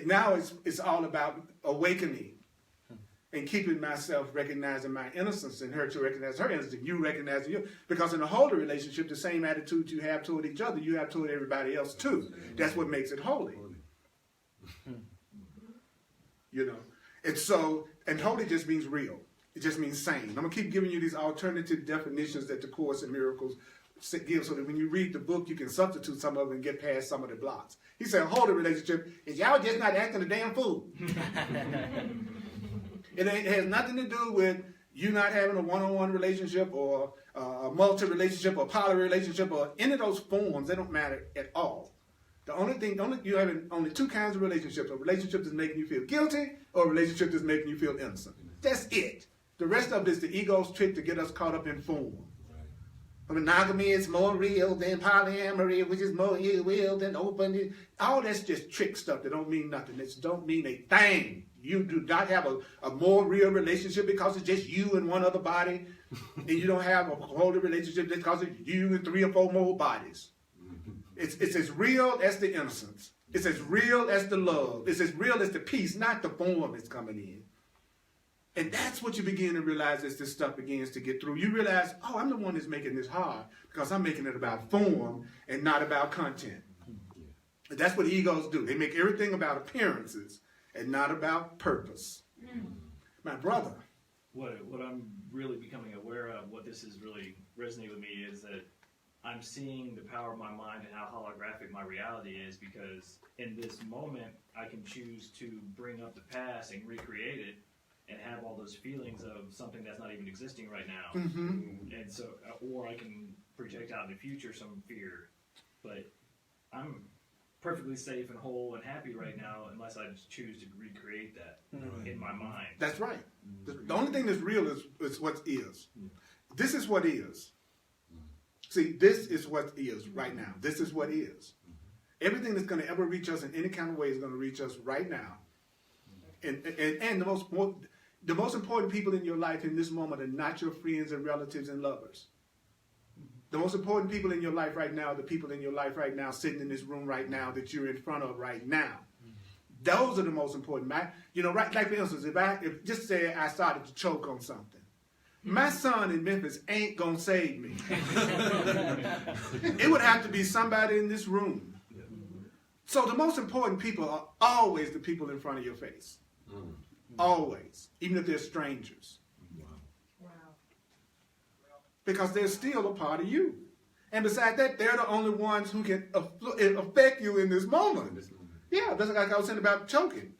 Now it's all about awakening and keeping myself recognizing my innocence and her to recognize her innocence and you recognizing you. Because in a holy relationship, the same attitude you have toward each other, you have toward everybody else too. That's what makes it holy. You know, and holy just means real. It just means sane. I'm going to keep giving you these alternative definitions that the Course in Miracles gives so that when you read the book, you can substitute some of them and get past some of the blocks. He said a holy relationship is y'all just not acting a damn fool. It has nothing to do with you not having a one-on-one relationship or a multi-relationship or poly relationship or any of those forms. They don't matter at all. You have only two kinds of relationships: a relationship that's making you feel guilty, or a relationship that's making you feel innocent. That's it. The rest of it is the ego's trick to get us caught up in form. Monogamy is more real than polyamory, which is more real than open. All that's just trick stuff that don't mean nothing. It don't mean a thing. You do not have a more real relationship because it's just you and one other body, and you don't have a holy relationship just because it's you and 3 or 4 more bodies. It's as real as the innocence. It's as real as the love. It's as real as the peace, not the form that's coming in. And that's what you begin to realize as this stuff begins to get through. You realize, oh, I'm the one that's making this hard because I'm making it about form and not about content. And that's what egos do. They make everything about appearances and not about purpose. My brother. What I'm really becoming aware of, what this is really resonating with me, is that I'm seeing the power of my mind and how holographic my reality is, because in this moment I can choose to bring up the past and recreate it and have all those feelings of something that's not even existing right now. And so, or I can project out in the future some fear, but I'm perfectly safe and whole and happy right now unless I choose to recreate that in my mind. That's right. The only thing that's real is what is. This is what is. See, this is what is right now. This is what is. Everything that's going to ever reach us in any kind of way is going to reach us right now. And the most important people in your life in this moment are not your friends and relatives and lovers. The most important people in your life right now are the people in your life right now, sitting in this room right now that you're in front of right now. Those are the most important. Right? Like for instance, if just say I started to choke on something, my son in Memphis ain't gonna save me. It would have to be somebody in this room. So the most important people are always the people in front of your face. Always, even if they're strangers. Because they're still a part of you. And besides that, they're the only ones who can affect you in this moment. Yeah, that's like I was saying about choking.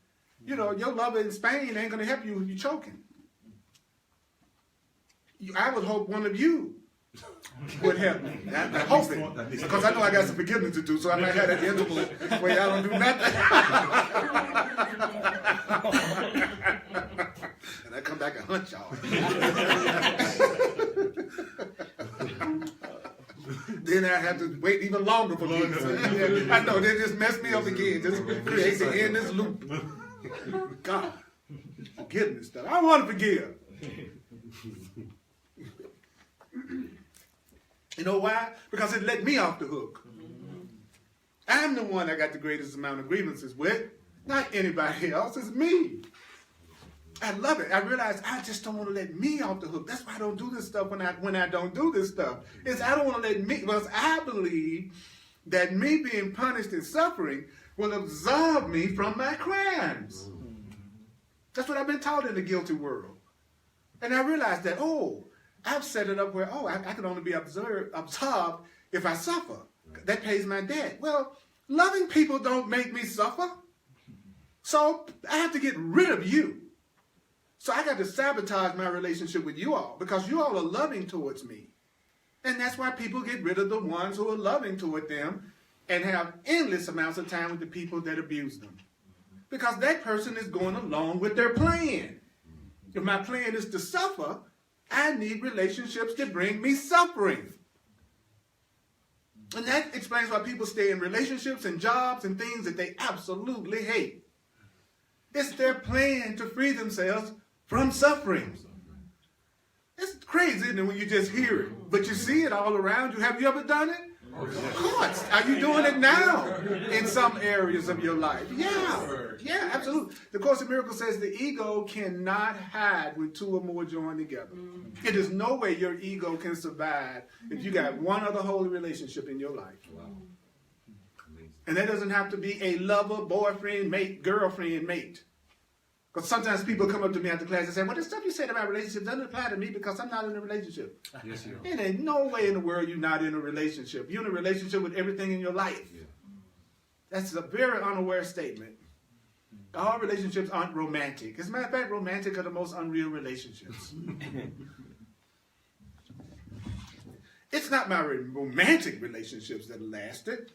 You know, your lover in Spain ain't going to help you if you're choking. I would hope one of you would help me. I hope it. Because I know I got some forgiveness to do, so I might have that interval where I don't do nothing. And I come back and hunt y'all. Then I have to wait even longer for me. I know, they just mess me up again. Just create the endless loop. God, forgiveness stuff. I want to forgive. You know why? Because it let me off the hook. I'm the one I got the greatest amount of grievances with. Not anybody else. It's me. I love it. I realize I just don't want to let me off the hook. That's why I don't do this stuff when I don't do this stuff. It's I don't want to let me, because I believe that me being punished and suffering will absolve me from my crimes. That's what I've been taught in the guilty world. And I realized that, I've set it up where, I can only be absolved if I suffer. That pays my debt. Well, loving people don't make me suffer. So I have to get rid of you. So I got to sabotage my relationship with you all because you all are loving towards me. And that's why people get rid of the ones who are loving toward them and have endless amounts of time with the people that abuse them. Because that person is going along with their plan. If my plan is to suffer, I need relationships that bring me suffering. And that explains why people stay in relationships and jobs and things that they absolutely hate. It's their plan to free themselves from suffering. It's crazy, isn't it, when you just hear it? But you see it all around you. Have you ever done it? Of course. Are you doing it now in some areas of your life? Yeah, absolutely. The Course in Miracles says the ego cannot hide when two or more join together. It is no way your ego can survive if you got one other holy relationship in your life. And that doesn't have to be a lover, boyfriend, mate, girlfriend, mate. Because sometimes people come up to me after class and say, well, the stuff you said about relationships doesn't apply to me because I'm not in a relationship. Yes, you are. It ain't no way in the world you're not in a relationship. You're in a relationship with everything in your life. Yeah. That's a very unaware statement. All relationships aren't romantic. As a matter of fact, romantic are the most unreal relationships. It's not my romantic relationships that lasted.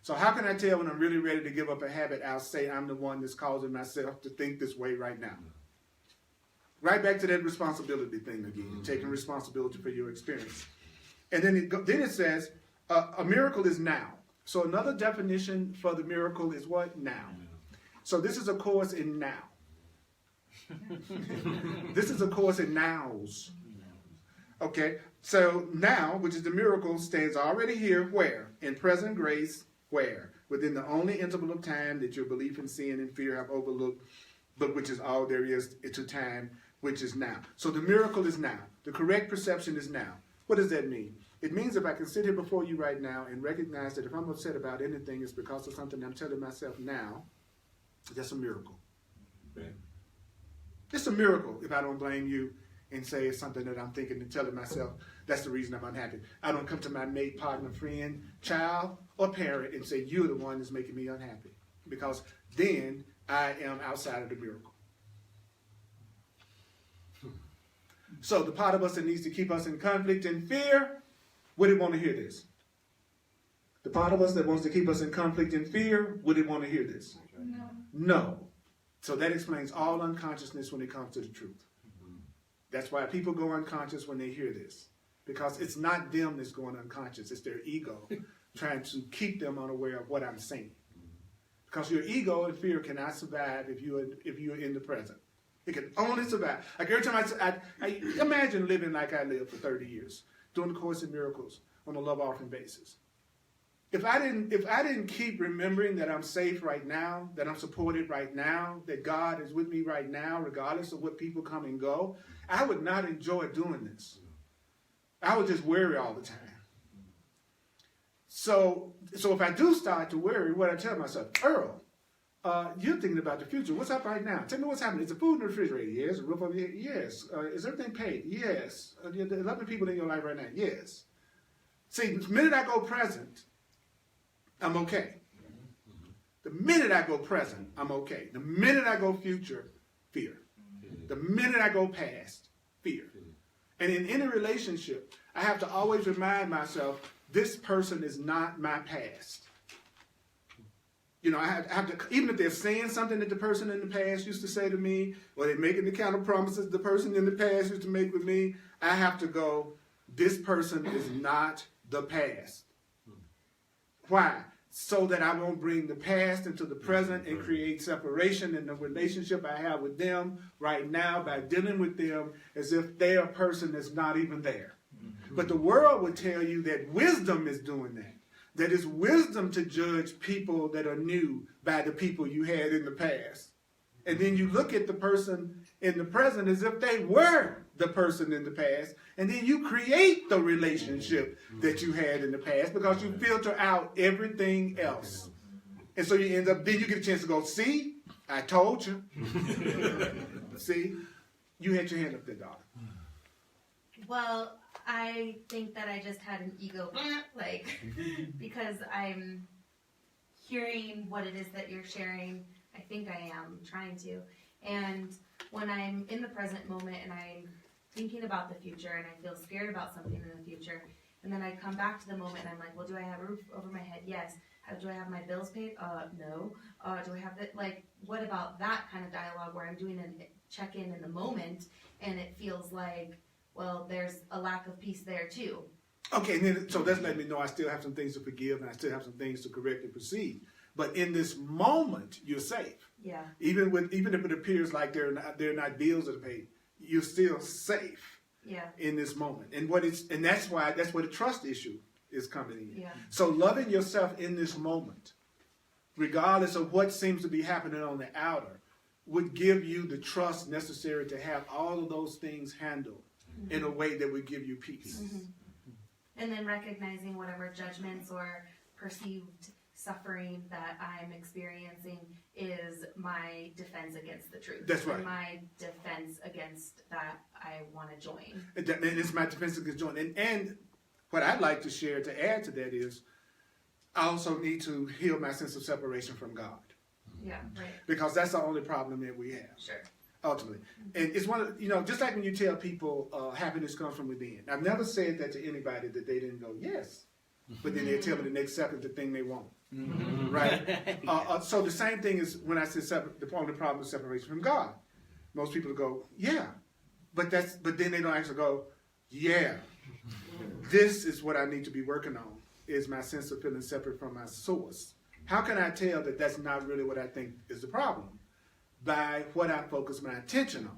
So how can I tell when I'm really ready to give up a habit? I'll say I'm the one that's causing myself to think this way right now. Right back to that responsibility thing again, taking responsibility for your experience. And then it says, a miracle is now. So another definition for the miracle is what? Now. So this is a course in now. This is a course in nows. Okay, so now, which is the miracle, stands already here, where? In present grace, where? Within the only interval of time that your belief in sin and fear have overlooked, but which is all there is to time, which is now. So the miracle is now. The correct perception is now. What does that mean? It means if I can sit here before you right now and recognize that if I'm upset about anything, it's because of something I'm telling myself now, that's a miracle. Right. It's a miracle if I don't blame you and say it's something that I'm thinking and telling myself, that's the reason I'm unhappy. I don't come to my mate, partner, friend, child, or parent and say, you're the one that's making me unhappy. Because then I am outside of the miracle. So the part of us that needs to keep us in conflict and fear, would it want to hear this? The part of us that wants to keep us in conflict and fear, would it want to hear this? No. No. So that explains all unconsciousness when it comes to the truth. That's why people go unconscious when they hear this. Because it's not them that's going unconscious. It's their ego trying to keep them unaware of what I'm saying. Because your ego and fear cannot survive if you're in the present. It can only survive. Like every time I imagine living like I lived for 30 years, doing the Course in Miracles on a love offering basis. If I didn't keep remembering that I'm safe right now, that I'm supported right now, that God is with me right now, regardless of what people come and go, I would not enjoy doing this. I would just worry all the time. So if I do start to worry, what I tell myself, Earl, you're thinking about the future. What's up right now? Tell me what's happening. Is the food in the refrigerator? Yes. A roof over your head? Yes. Is everything paid? Yes. Are there 11 people in your life right now? Yes. See, the minute I go present, I'm okay. The minute I go present, I'm okay. The minute I go future, fear. The minute I go past, fear. And in any relationship, I have to always remind myself, this person is not my past. You know, I have to, even if they're saying something that the person in the past used to say to me, or they're making the kind of promises the person in the past used to make with me, I have to go, this person is not the past. Why? So that I won't bring the past into the present and create separation in the relationship I have with them right now by dealing with them as if they're a person that's not even there. But the world would tell you that wisdom is doing that. That it's wisdom to judge people that are new by the people you had in the past. And then you look at the person in the present as if they were the person in the past. And then you create the relationship that you had in the past because you filter out everything else. And so you end up, then you get a chance to go, see, I told you. See, you had your hand up there, darling. Well, I think that I just had an ego, because I'm hearing what it is that you're sharing. I think I am trying to. And when I'm in the present moment and I'm thinking about the future and I feel scared about something in the future, and then I come back to the moment and I'm like, well, do I have a roof over my head? Yes. Do I have my bills paid? No. Do I have that? Like, what about that kind of dialogue where I'm doing a check-in in the moment and it feels like, well, there's a lack of peace there too. Okay, and then, so that's letting me know I still have some things to forgive and I still have some things to correct and proceed. But in this moment, you're safe. Yeah. Even if it appears like there are not bills that are paid, you're still safe. Yeah. In this moment, and that's where the trust issue is coming in. Yeah. So loving yourself in this moment, regardless of what seems to be happening on the outer, would give you the trust necessary to have all of those things handled in a way that would give you peace. Mm-hmm. And then recognizing whatever judgments or perceived suffering that I'm experiencing is my defense against the truth. That's right. And my defense against that I want to join. And it's my defense against joining. And what I'd like to share to add to that is I also need to heal my sense of separation from God. Yeah, right. Because that's the only problem that we have. Sure. Ultimately. And it's one of, just like when you tell people happiness comes from within. I've never said that to anybody that they didn't go, yes. But then they'll tell me the next second the thing they want. right? So the same thing is when I say the only problem is separation from God. Most people go, yeah, but then they don't actually go, yeah, this is what I need to be working on, is my sense of feeling separate from my source. How can I tell that that's not really what I think is the problem? By what I focus my attention on.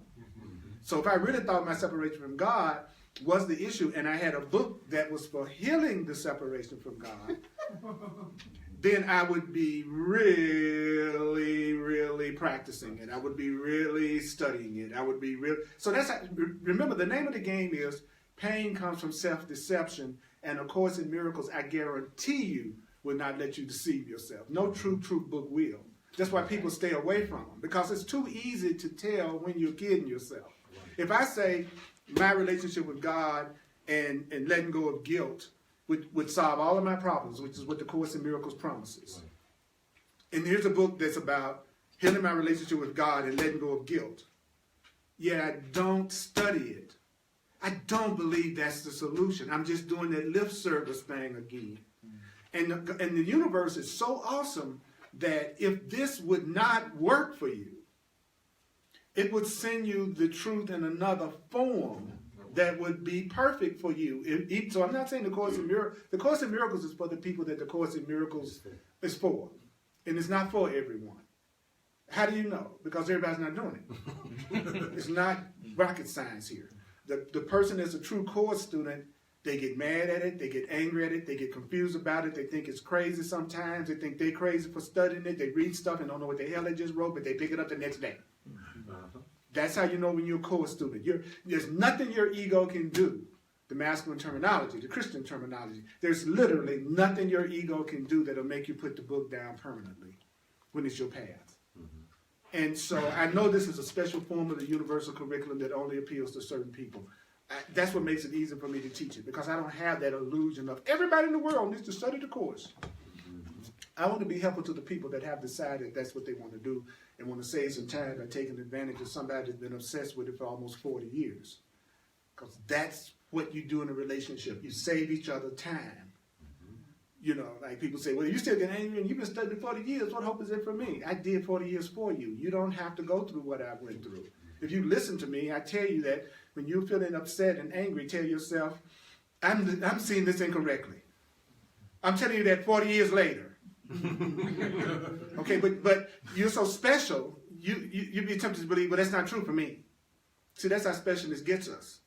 So if I really thought my separation from God was the issue, and I had a book that was for healing the separation from God, then I would be really, really practicing it. I would be really studying it. I would be real. So that's how, remember, the name of the game is pain comes from self-deception, and A Course in Miracles, I guarantee you, will not let you deceive yourself. No true book will. That's why people stay away from them, because it's too easy to tell when you're kidding yourself. If I say my relationship with God and letting go of guilt would solve all of my problems, which is what the Course in Miracles promises. And here's a book that's about healing my relationship with God and letting go of guilt. Yet I don't study it. I don't believe that's the solution. I'm just doing that lip service thing again. And the universe is so awesome that if this would not work for you, it would send you the truth in another form that would be perfect for you. So I'm not saying the Course in Miracles. The Course in Miracles is for the people that the Course in Miracles is for. And it's not for everyone. How do you know? Because everybody's not doing it. It's not rocket science here. The person that's a true Course student, they get mad at it, they get angry at it, they get confused about it, they think it's crazy sometimes, they think they're crazy for studying it, they read stuff and don't know what the hell they just wrote, but they pick it up the next day. That's how you know when you're a Course student. There's nothing your ego can do. The masculine terminology, the Christian terminology. There's literally nothing your ego can do that'll make you put the book down permanently when it's your path. And so I know this is a special form of the universal curriculum that only appeals to certain people. That's what makes it easy for me to teach it, because I don't have that illusion of everybody in the world needs to study the course. I want to be helpful to the people that have decided that's what they want to do and want to save some time by taking advantage of somebody that's been obsessed with it for almost 40 years. Because that's what you do in a relationship. You save each other time. You know, like people say, well, you still get angry and you've been studying 40 years. What hope is it for me? I did 40 years for you. You don't have to go through what I went through. If you listen to me, I tell you that when you're feeling upset and angry, tell yourself, I'm seeing this incorrectly. I'm telling you that 40 years later. Okay, but you're so special, you'd be tempted to believe, well, that's not true for me. See, that's how specialness gets us.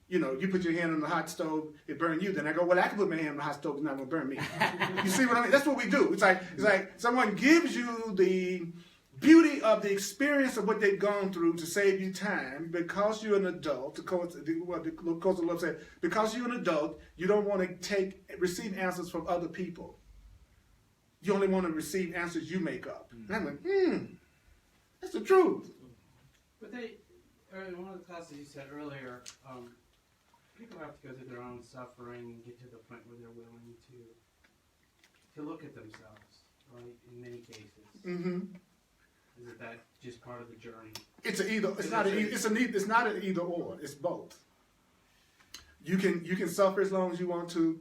You know, you put your hand on the hot stove, it burned you. Then I go, well, I can put my hand on the hot stove, it's not going to burn me. You see what I mean? That's what we do. It's like someone gives you the beauty of the experience of what they've gone through to save you time because you're an adult. The Course of Love said, because you're an adult, you don't want to receive answers from other people. You only want to receive answers you make up. And I went, that's the truth. But in one of the classes you said earlier, people have to go through their own suffering and get to the point where they're willing to look at themselves, right? In many cases. Mm-hmm. Is that just part of the journey? It's not an either or. It's both. You can suffer as long as you want to,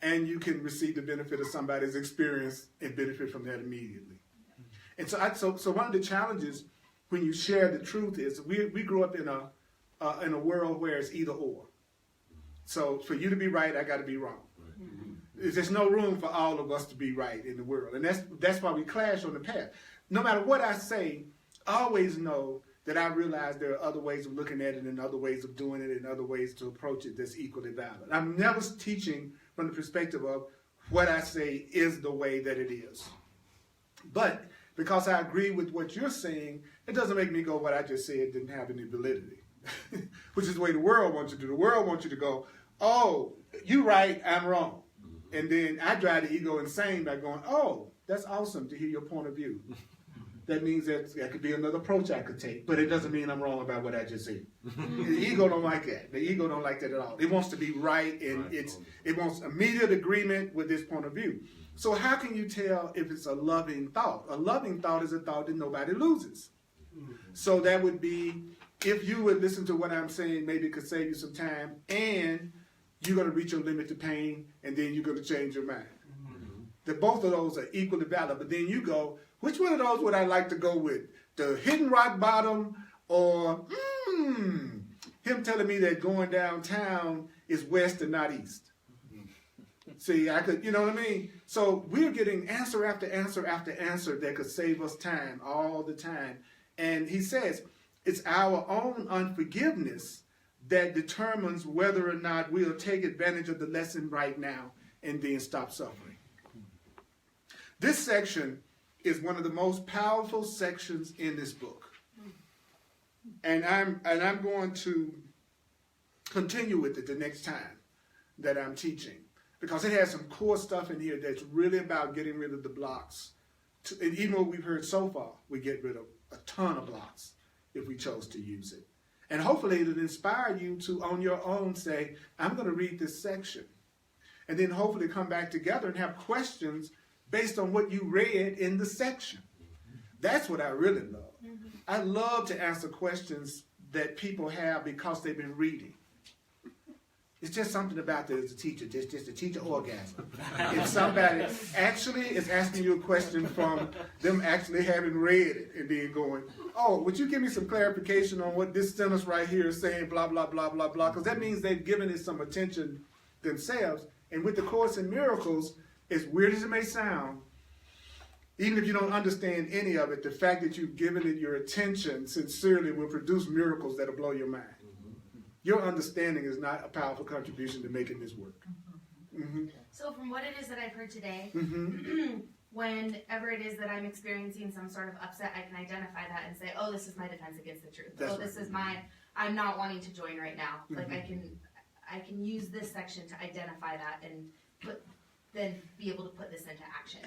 and you can receive the benefit of somebody's experience and benefit from that immediately. And so one of the challenges when you share the truth is we grew up in a world where it's either or. So for you to be right, I got to be wrong. There's no room for all of us to be right in the world, and that's why we clash on the path. No matter what I say, I always know that I realize there are other ways of looking at it and other ways of doing it and other ways to approach it that's equally valid. I'm never teaching from the perspective of what I say is the way that it is. But because I agree with what you're saying, it doesn't make me go, what I just said didn't have any validity, which is the way the world wants you to do. The world wants you to go, oh, you're right, I'm wrong. And then I drive the ego insane by going, oh, that's awesome to hear your point of view. That means that could be another approach I could take, but it doesn't mean I'm wrong about what I just said. The ego don't like that. The ego don't like that at all. It wants to be right, and it wants immediate agreement with this point of view. So how can you tell if it's a loving thought? A loving thought is a thought that nobody loses. So that would be, if you would listen to what I'm saying, maybe it could save you some time, and you're going to reach your limit to pain, and then you're going to change your mind. that both of those are equally valid. But then you go, which one of those would I like to go with? The hitting rock bottom or him telling me that going downtown is west and not east? See, I could, you know what I mean? So we're getting answer after answer after answer that could save us time all the time. And he says, it's our own unforgiveness that determines whether or not we'll take advantage of the lesson right now and then stop suffering. This section is one of the most powerful sections in this book. And I'm going to continue with it the next time that I'm teaching, because it has some core stuff in here that's really about getting rid of the blocks. And even what we've heard so far, we get rid of a ton of blocks if we chose to use it. And hopefully it'll inspire you to, on your own, say, I'm going to read this section. And then hopefully come back together and have questions based on what you read in the section. That's what I really love. I love to answer questions that people have because they've been reading. It's just something about that as a teacher, just a teacher orgasm. If somebody actually is asking you a question from them actually having read it and then going, oh, would you give me some clarification on what this sentence right here is saying, blah, blah, blah, blah, blah, because that means they've given it some attention themselves. And with the Course in Miracles, as weird as it may sound, even if you don't understand any of it, the fact that you've given it your attention sincerely will produce miracles that'll blow your mind. Your understanding is not a powerful contribution to making this work. So from what it is that I've heard today, whenever it is that I'm experiencing some sort of upset, I can identify that and say, oh, this is my defense against the truth. That's this is I'm not wanting to join right now. Like I can use this section to identify that and then be able to put this into action.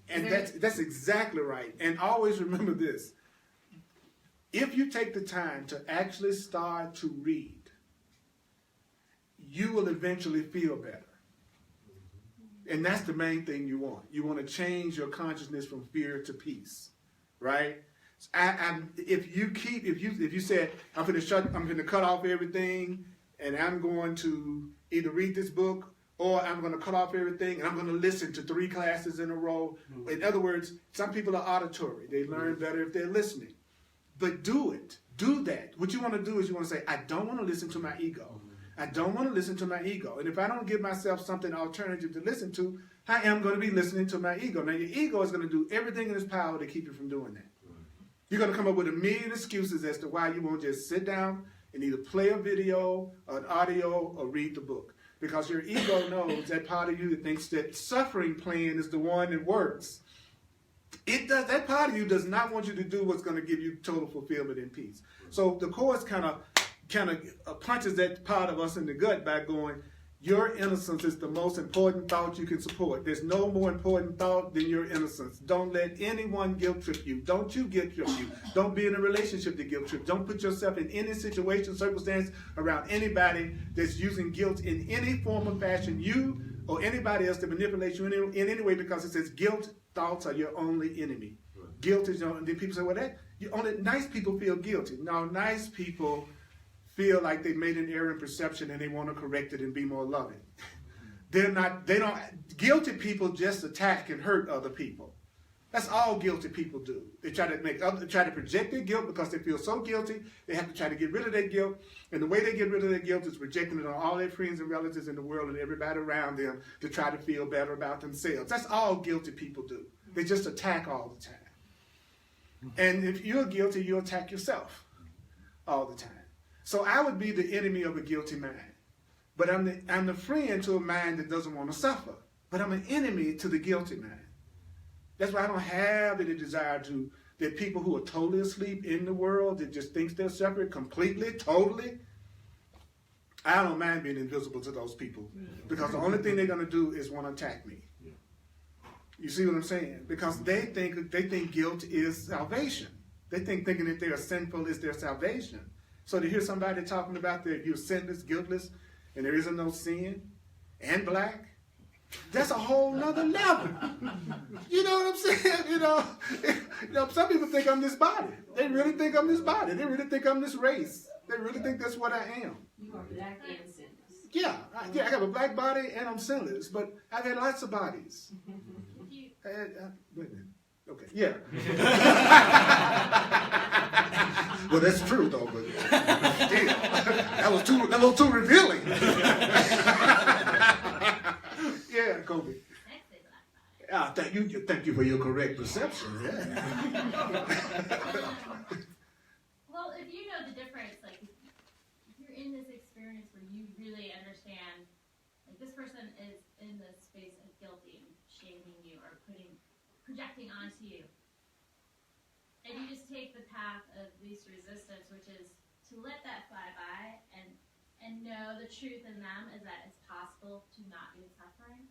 And that's exactly right. And always remember this. If you take the time to actually start to read, you will eventually feel better. And that's the main thing you want. You want to change your consciousness from fear to peace, right? If you said I'm going to cut off everything, and I'm going to either read this book or I'm going to cut off everything and I'm going to listen to 3 classes in a row. In other words, some people are auditory. They learn better if they're listening. But do it. Do that. What you want to do is you want to say, I don't want to listen to my ego. I don't want to listen to my ego. And if I don't give myself something alternative to listen to, I am going to be listening to my ego. Now, your ego is going to do everything in its power to keep you from doing that. You're going to come up with a million excuses as to why you won't just sit down and either play a video, an audio, or read the book. Because your ego knows that part of you that thinks that suffering plan is the one that works. It does. That part of you does not want you to do what's going to give you total fulfillment and peace. So the Course kind of punches that part of us in the gut by going, your innocence is the most important thought you can support. There's no more important thought than your innocence. Don't let anyone guilt trip you. Don't you guilt trip you. Don't be in a relationship that guilt trip. Don't put yourself in any situation, circumstance around anybody that's using guilt in any form or fashion, you or anybody else to manipulate you in any way, because it says guilt thoughts are your only enemy. Guilt is your only. Then people say, well, only nice people feel guilty. No, nice people feel like they made an error in perception and they want to correct it and be more loving. Guilty people just attack and hurt other people. That's all guilty people do. They try to project their guilt because they feel so guilty, they have to try to get rid of their guilt. And the way they get rid of their guilt is projecting it on all their friends and relatives in the world and everybody around them to try to feel better about themselves. That's all guilty people do. They just attack all the time. And if you're guilty, you attack yourself all the time. So I would be the enemy of a guilty mind. But I'm the friend to a mind that doesn't want to suffer. But I'm an enemy to the guilty mind. That's why I don't have any desire that people who are totally asleep in the world, that just thinks they're separate completely, totally, I don't mind being invisible to those people. Because the only thing they're going to do is want to attack me. You see what I'm saying? Because they think guilt is salvation. They think thinking that they are sinful is their salvation. So to hear somebody talking about that you're sinless, guiltless, and there isn't no sin, and black, that's a whole nother level. You know what I'm saying? You know, some people think I'm this body. They really think I'm this body. They really think I'm this race. They really think that's what I am. You are black and sinless. Yeah, I have a black body and I'm sinless, but I've had lots of bodies. Wait a minute. Okay, yeah. Well, that's true though, but still, that was a little too revealing. Yeah, Kobe. Thank you for your correct perception. Yeah. Well, if you know the difference, like if you're in this experience where you really understand, like this person is in the space of guilty and shaming you or projecting onto you, and you just take the path of least resistance, which is to let that fly by and know the truth in them is that it's possible to not be suffering.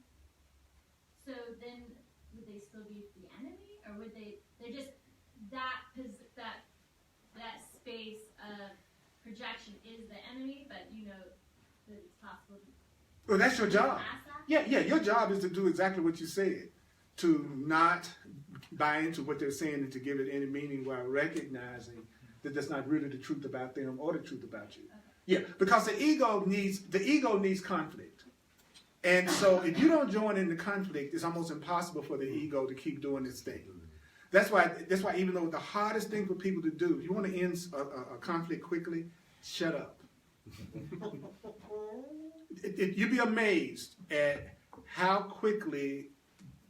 So then, would they still be the enemy, or would they're just that space of projection is the enemy, but you know that it's possible to Well, that's your job. pass that? Yeah, your job is to do exactly what you said, to not buy into what they're saying and to give it any meaning while recognizing that that's not really the truth about them or the truth about you. Yeah, because the ego needs conflict. And so if you don't join in the conflict, it's almost impossible for the ego to keep doing its thing. That's why even though the hardest thing for people to do, if you want to end a conflict quickly, shut up. You'd be amazed at how quickly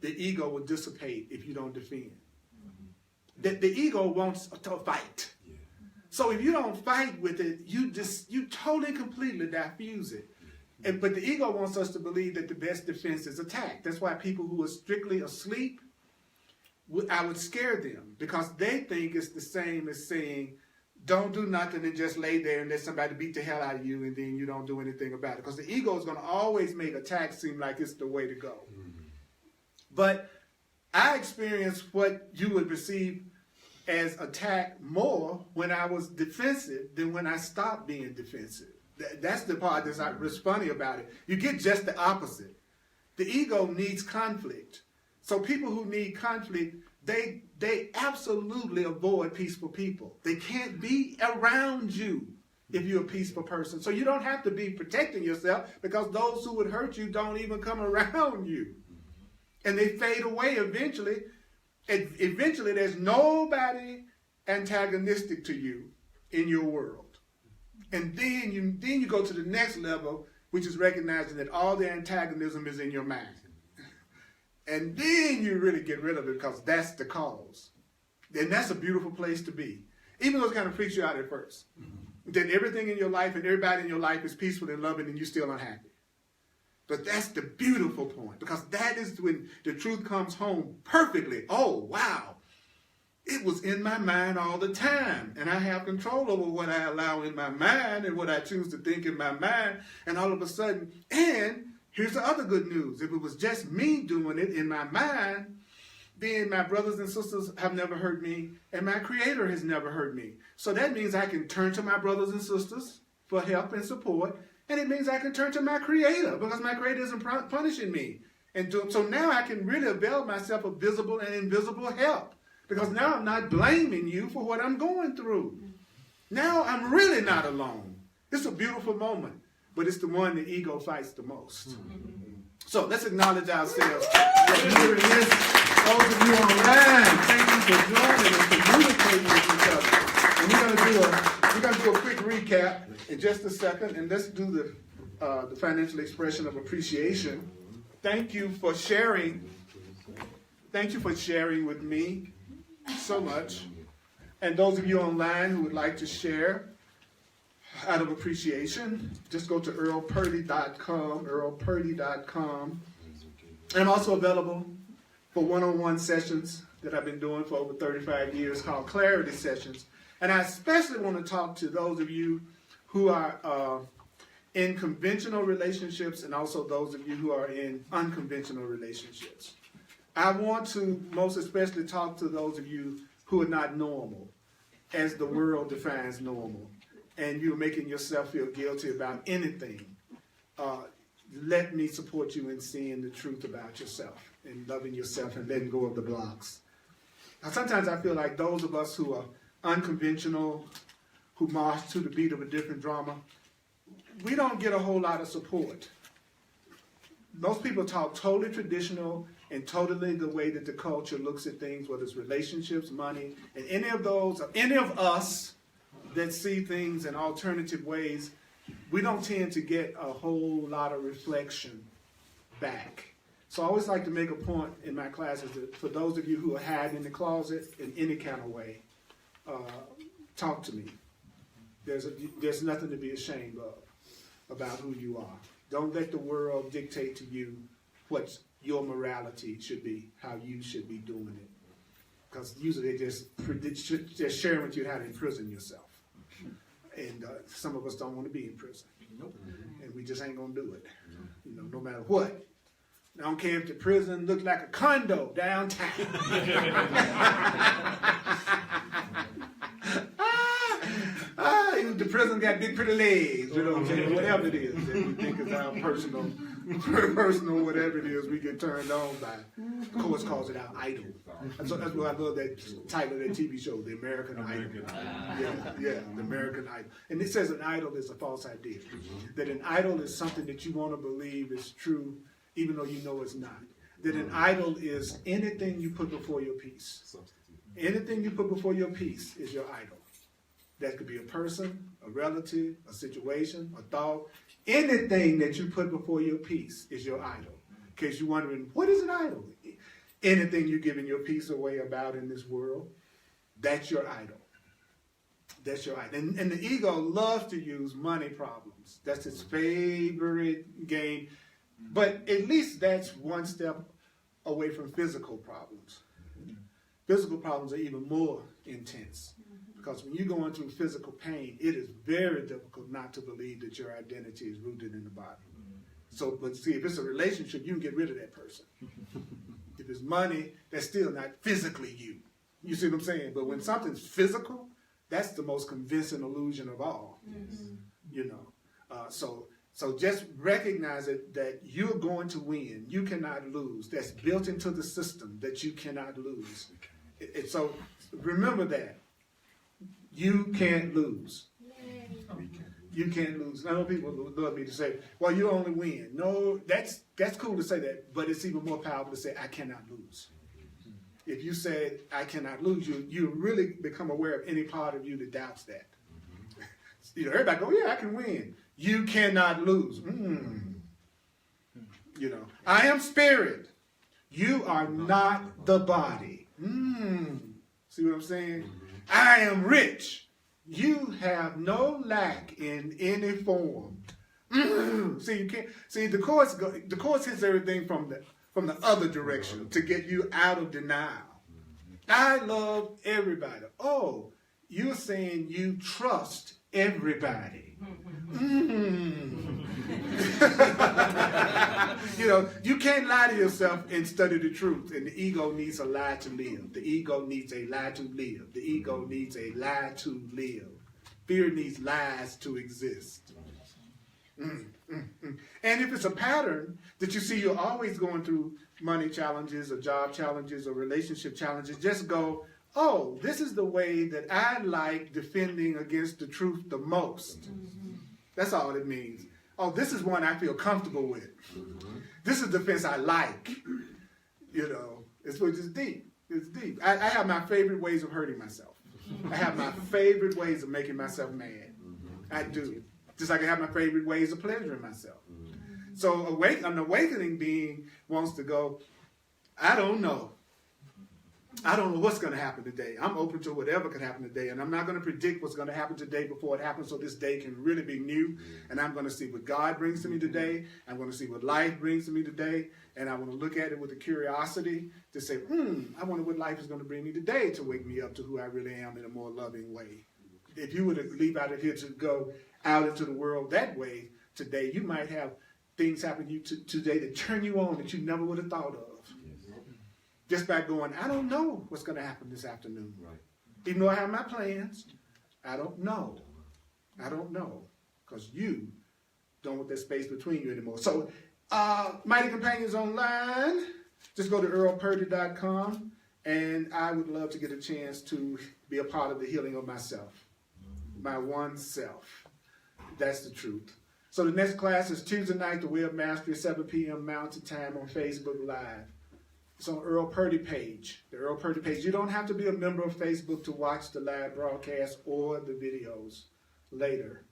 the ego will dissipate if you don't defend. The ego wants to fight. So if you don't fight with it, you totally completely diffuse it. But the ego wants us to believe that the best defense is attack. That's why people who are strictly asleep, I would scare them because they think it's the same as saying, don't do nothing and just lay there and let somebody beat the hell out of you and then you don't do anything about it. Because the ego is going to always make attack seem like it's the way to go. But I experienced what you would perceive as attack more when I was defensive than when I stopped being defensive. That's the part that's funny about it. You get just the opposite. The ego needs conflict. So people who need conflict, they absolutely avoid peaceful people. They can't be around you if you're a peaceful person. So you don't have to be protecting yourself because those who would hurt you don't even come around you. And they fade away eventually. And eventually there's nobody antagonistic to you in your world. And then you go to the next level, which is recognizing that all the antagonism is in your mind. And then you really get rid of it because that's the cause. And that's a beautiful place to be. Even though it kind of freaks you out at first. Then everything in your life and everybody in your life is peaceful and loving and you're still unhappy. But that's the beautiful point because that is when the truth comes home perfectly. Oh, wow. It was in my mind all the time. And I have control over what I allow in my mind and what I choose to think in my mind. And all of a sudden, and here's the other good news. If it was just me doing it in my mind, then my brothers and sisters have never hurt me and my Creator has never hurt me. So that means I can turn to my brothers and sisters for help and support. And it means I can turn to my Creator because my Creator isn't punishing me. So now I can really avail myself of visible and invisible help. Because now I'm not blaming you for what I'm going through. Now I'm really not alone. It's a beautiful moment, but it's the one the ego fights the most. So let's acknowledge ourselves. Hearing this, those of you online, thank you for joining and communicating with each other. And we're going to do a quick recap in just a second, and let's do the financial expression of appreciation. Thank you for sharing. Thank you for sharing with me so much. And those of you online who would like to share out of appreciation, just go to earlpurdy.com, earlpurdy.com. I'm also available for one-on-one sessions that I've been doing for over 35 years called Clarity Sessions. And I especially want to talk to those of you who are in conventional relationships and also those of you who are in unconventional relationships. I want to most especially talk to those of you who are not normal, as the world defines normal, and you're making yourself feel guilty about anything. Let me support you in seeing the truth about yourself and loving yourself and letting go of the blocks. Now, sometimes I feel like those of us who are unconventional, who march to the beat of a different drama, we don't get a whole lot of support. Most people talk totally traditional and totally the way that the culture looks at things, whether it's relationships, money, and any of us that see things in alternative ways, we don't tend to get a whole lot of reflection back. So I always like to make a point in my classes that for those of you who are hiding in the closet in any kind of way, talk to me. There's nothing to be ashamed of about who you are. Don't let the world dictate to you what your morality should be, how you should be doing it. Because usually they just sharing with you how to imprison yourself. And some of us don't want to be in prison. Nope. And we just ain't going to do it. You know, no matter what. I don't care if the prison looks like a condo downtown. The prison got big pretty legs, you know what I'm saying? Whatever it is that we think is our personal, whatever it is we get turned on by. The course calls it our idol. And so that's why I love that title of that TV show, The American Idol. Yeah, The American Idol. And it says an idol is a false idea. That an idol is something that you want to believe is true, even though you know it's not. That an idol is anything you put before your peace. Anything you put before your peace is your idol. That could be a person, a relative, a situation, a thought. Anything that you put before your peace is your idol. In case you're wondering, what is an idol? Anything you're giving your peace away about in this world, that's your idol. That's your idol. And the ego loves to use money problems. That's its favorite game. But at least that's one step away from physical problems. Physical problems are even more intense. Because when you go into physical pain, it is very difficult not to believe that your identity is rooted in the body. So, but see, if it's a relationship, you can get rid of that person. If it's money, that's still not physically you. You see what I'm saying? But when something's physical, that's the most convincing illusion of all. You know, so just recognize it that you're going to win. You cannot lose. That's built into the system that you cannot lose. So remember that. You can't lose. You can't lose. I know people love me to say, well, you only win. No, that's cool to say that, but it's even more powerful to say, I cannot lose. If you said, I cannot lose, you really become aware of any part of you that doubts that. You know, everybody go, yeah, I can win. You cannot lose. You know, I am spirit. You are not the body. See what I'm saying? I am rich. You have no lack in any form. See, you can't. See, the course hits everything from the other direction to get you out of denial. I love everybody. Oh, you're saying you trust everybody. You know, you can't lie to yourself and study the truth. And the ego needs a lie to live. The ego needs a lie to live. The ego needs a lie to live. Fear needs lies to exist. And if it's a pattern that you see you're always going through money challenges or job challenges or relationship challenges, just go, oh, this is the way that I like defending against the truth the most. That's all it means. Oh, this is one I feel comfortable with. This is defense I like. You know, it's deep. It's deep. I have my favorite ways of hurting myself. I have my favorite ways of making myself mad. I do. Just like I have my favorite ways of pleasuring myself. So an awakening being wants to go, I don't know. I don't know what's going to happen today. I'm open to whatever could happen today, and I'm not going to predict what's going to happen today before it happens, so this day can really be new. And I'm going to see what God brings to me today. I'm going to see what life brings to me today, and I want to look at it with a curiosity to say, I wonder what life is going to bring me today to wake me up to who I really am in a more loving way. If you were to leave out of here to go out into the world that way today, you might have things happen to you today that turn you on that you never would have thought of. Just by going, I don't know what's going to happen this afternoon. Right. Even though I have my plans, I don't know. I don't know. Because you don't want that space between you anymore. So, Mighty Companions Online, just go to earlpurdy.com, and I would love to get a chance to be a part of the healing of myself. My one self. That's the truth. So the next class is Tuesday night, the Web Mastery, 7 p.m. Mountain Time on Facebook Live. It's on Earl Purdy page, the Earl Purdy page. You don't have to be a member of Facebook to watch the live broadcast or the videos later.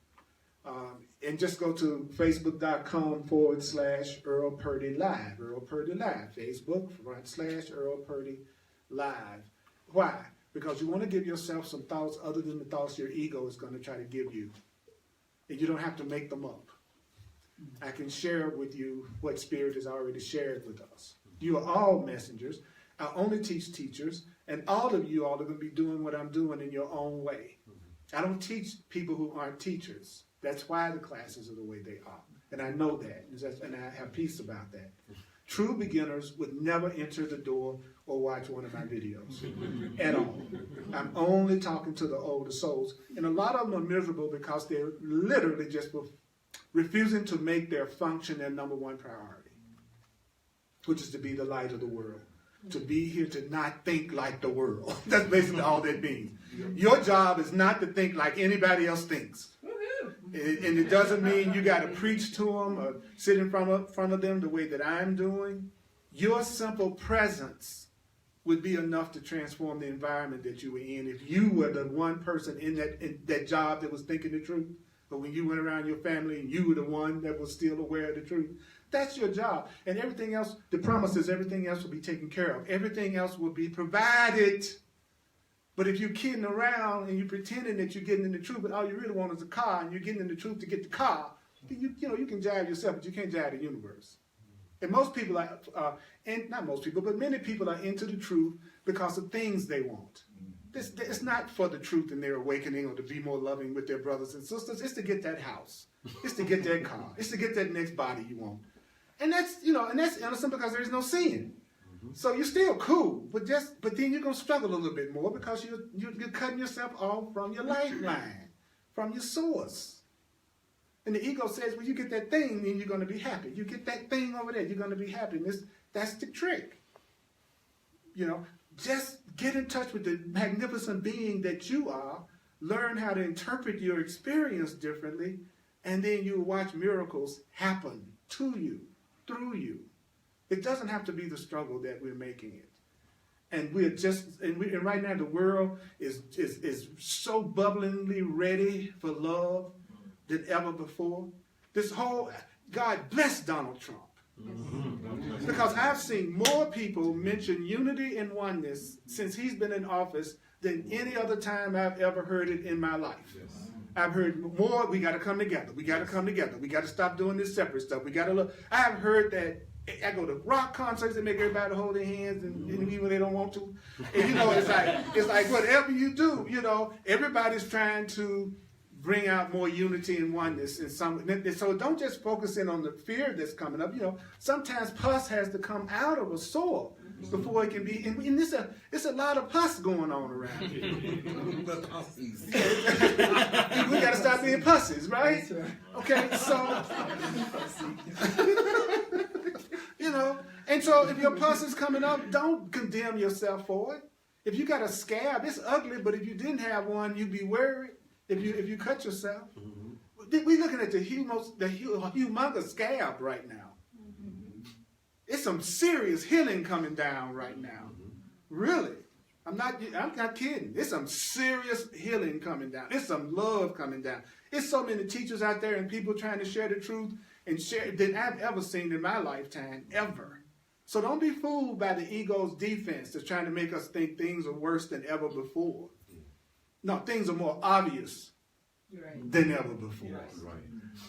And just go to facebook.com/Earl Purdy Live. Earl Purdy Live. Facebook/Earl Purdy Live. Why? Because you want to give yourself some thoughts other than the thoughts your ego is going to try to give you. And you don't have to make them up. I can share with you what Spirit has already shared with us. You are all messengers. I only teach teachers, and all of you all are going to be doing what I'm doing in your own way. I don't teach people who aren't teachers. That's why the classes are the way they are. And I know that, and I have peace about that. True beginners would never enter the door or watch one of my videos at all. I'm only talking to the older souls. And a lot of them are miserable because they're literally just refusing to make their function their number one priority, which is to be the light of the world. To be here to not think like the world. That's basically all that means. Your job is not to think like anybody else thinks. And it doesn't mean you got to preach to them or sit in front of them the way that I'm doing. Your simple presence would be enough to transform the environment that you were in if you were the one person in that job that was thinking the truth. But when you went around your family and you were the one that was still aware of the truth, that's your job. And everything else, the promise is everything else will be taken care of. Everything else will be provided. But if you're kidding around and you're pretending that you're getting in the truth, but all you really want is a car, and you're getting in the truth to get the car, then you can jive yourself, but you can't jive the universe. And most people are, and not most people, but many people are into the truth because of things they want. It's not for the truth and their awakening or to be more loving with their brothers and sisters. It's to get that house. It's to get that car. It's to get that next body you want. And that's innocent because there's no sin. So you're still cool, but then you're gonna struggle a little bit more because you're cutting yourself off from your lifeline, from your source. And the ego says, well, you get that thing, then you're gonna be happy. You get that thing over there, you're gonna be happy. And that's the trick. Just get in touch with the magnificent being that you are. Learn how to interpret your experience differently, and then you'll watch miracles happen to you, through you. It doesn't have to be the struggle that we're making it. And and right now the world is so bubblingly ready for love than ever before. God bless Donald Trump. Because I've seen more people mention unity and oneness since he's been in office than any other time I've ever heard it in my life. Yes. I've heard more, we got to come together. We got to come together. We got to stop doing this separate stuff. We got to look. I have heard that. I go to rock concerts that make everybody hold their hands, and even when they don't want to. And it's like whatever you do, everybody's trying to bring out more unity and oneness. So don't just focus in on the fear that's coming up. Sometimes pus has to come out of a sore before it can be. And it's a lot of pus going on around here. We got to stop being pussies, right? Okay, so. And so if your pus is coming up, don't condemn yourself for it. If you got a scab, it's ugly, but if you didn't have one, you'd be worried if you cut yourself. Mm-hmm. We're looking at the humongous scab right now. Mm-hmm. It's some serious healing coming down right now. Mm-hmm. Really. I'm not kidding. It's some serious healing coming down. It's some love coming down. It's so many teachers out there and people trying to share the truth and share than I've ever seen in my lifetime, ever. So don't be fooled by the ego's defense that's trying to make us think things are worse than ever before. No, things are more obvious than ever before. Yes. Right.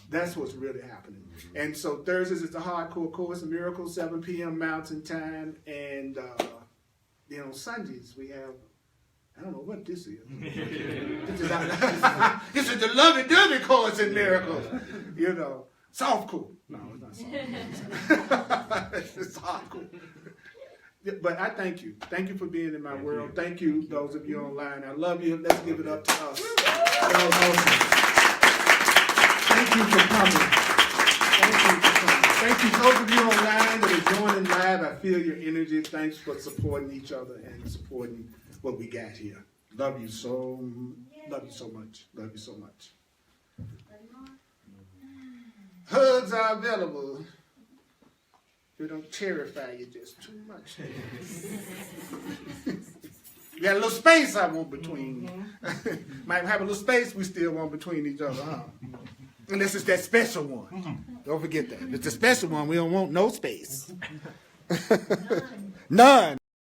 That's what's really happening. Mm-hmm. And so Thursdays is the Hardcore Course in Miracles, 7 p.m. Mountain Time. And Sundays we have, I don't know what this is. This is the Lovey-Dovey Course in Miracles. Soft cool. No, it's not soft. It's hardcore. But I thank you. Thank you for being in my world. Thank you, those of you online. I love you. Let's give it up to us. That was awesome. Thank you for coming. Thank you, those of you online that are joining live. I feel your energy. Thanks for supporting each other and supporting what we got here. Love you so much. Love you so much. Hugs are available. They don't terrify you just too much. You got a little space I want between. Might have a little space we still want between each other, huh? Unless it's that special one. Don't forget that. If it's a special one, we don't want no space. None.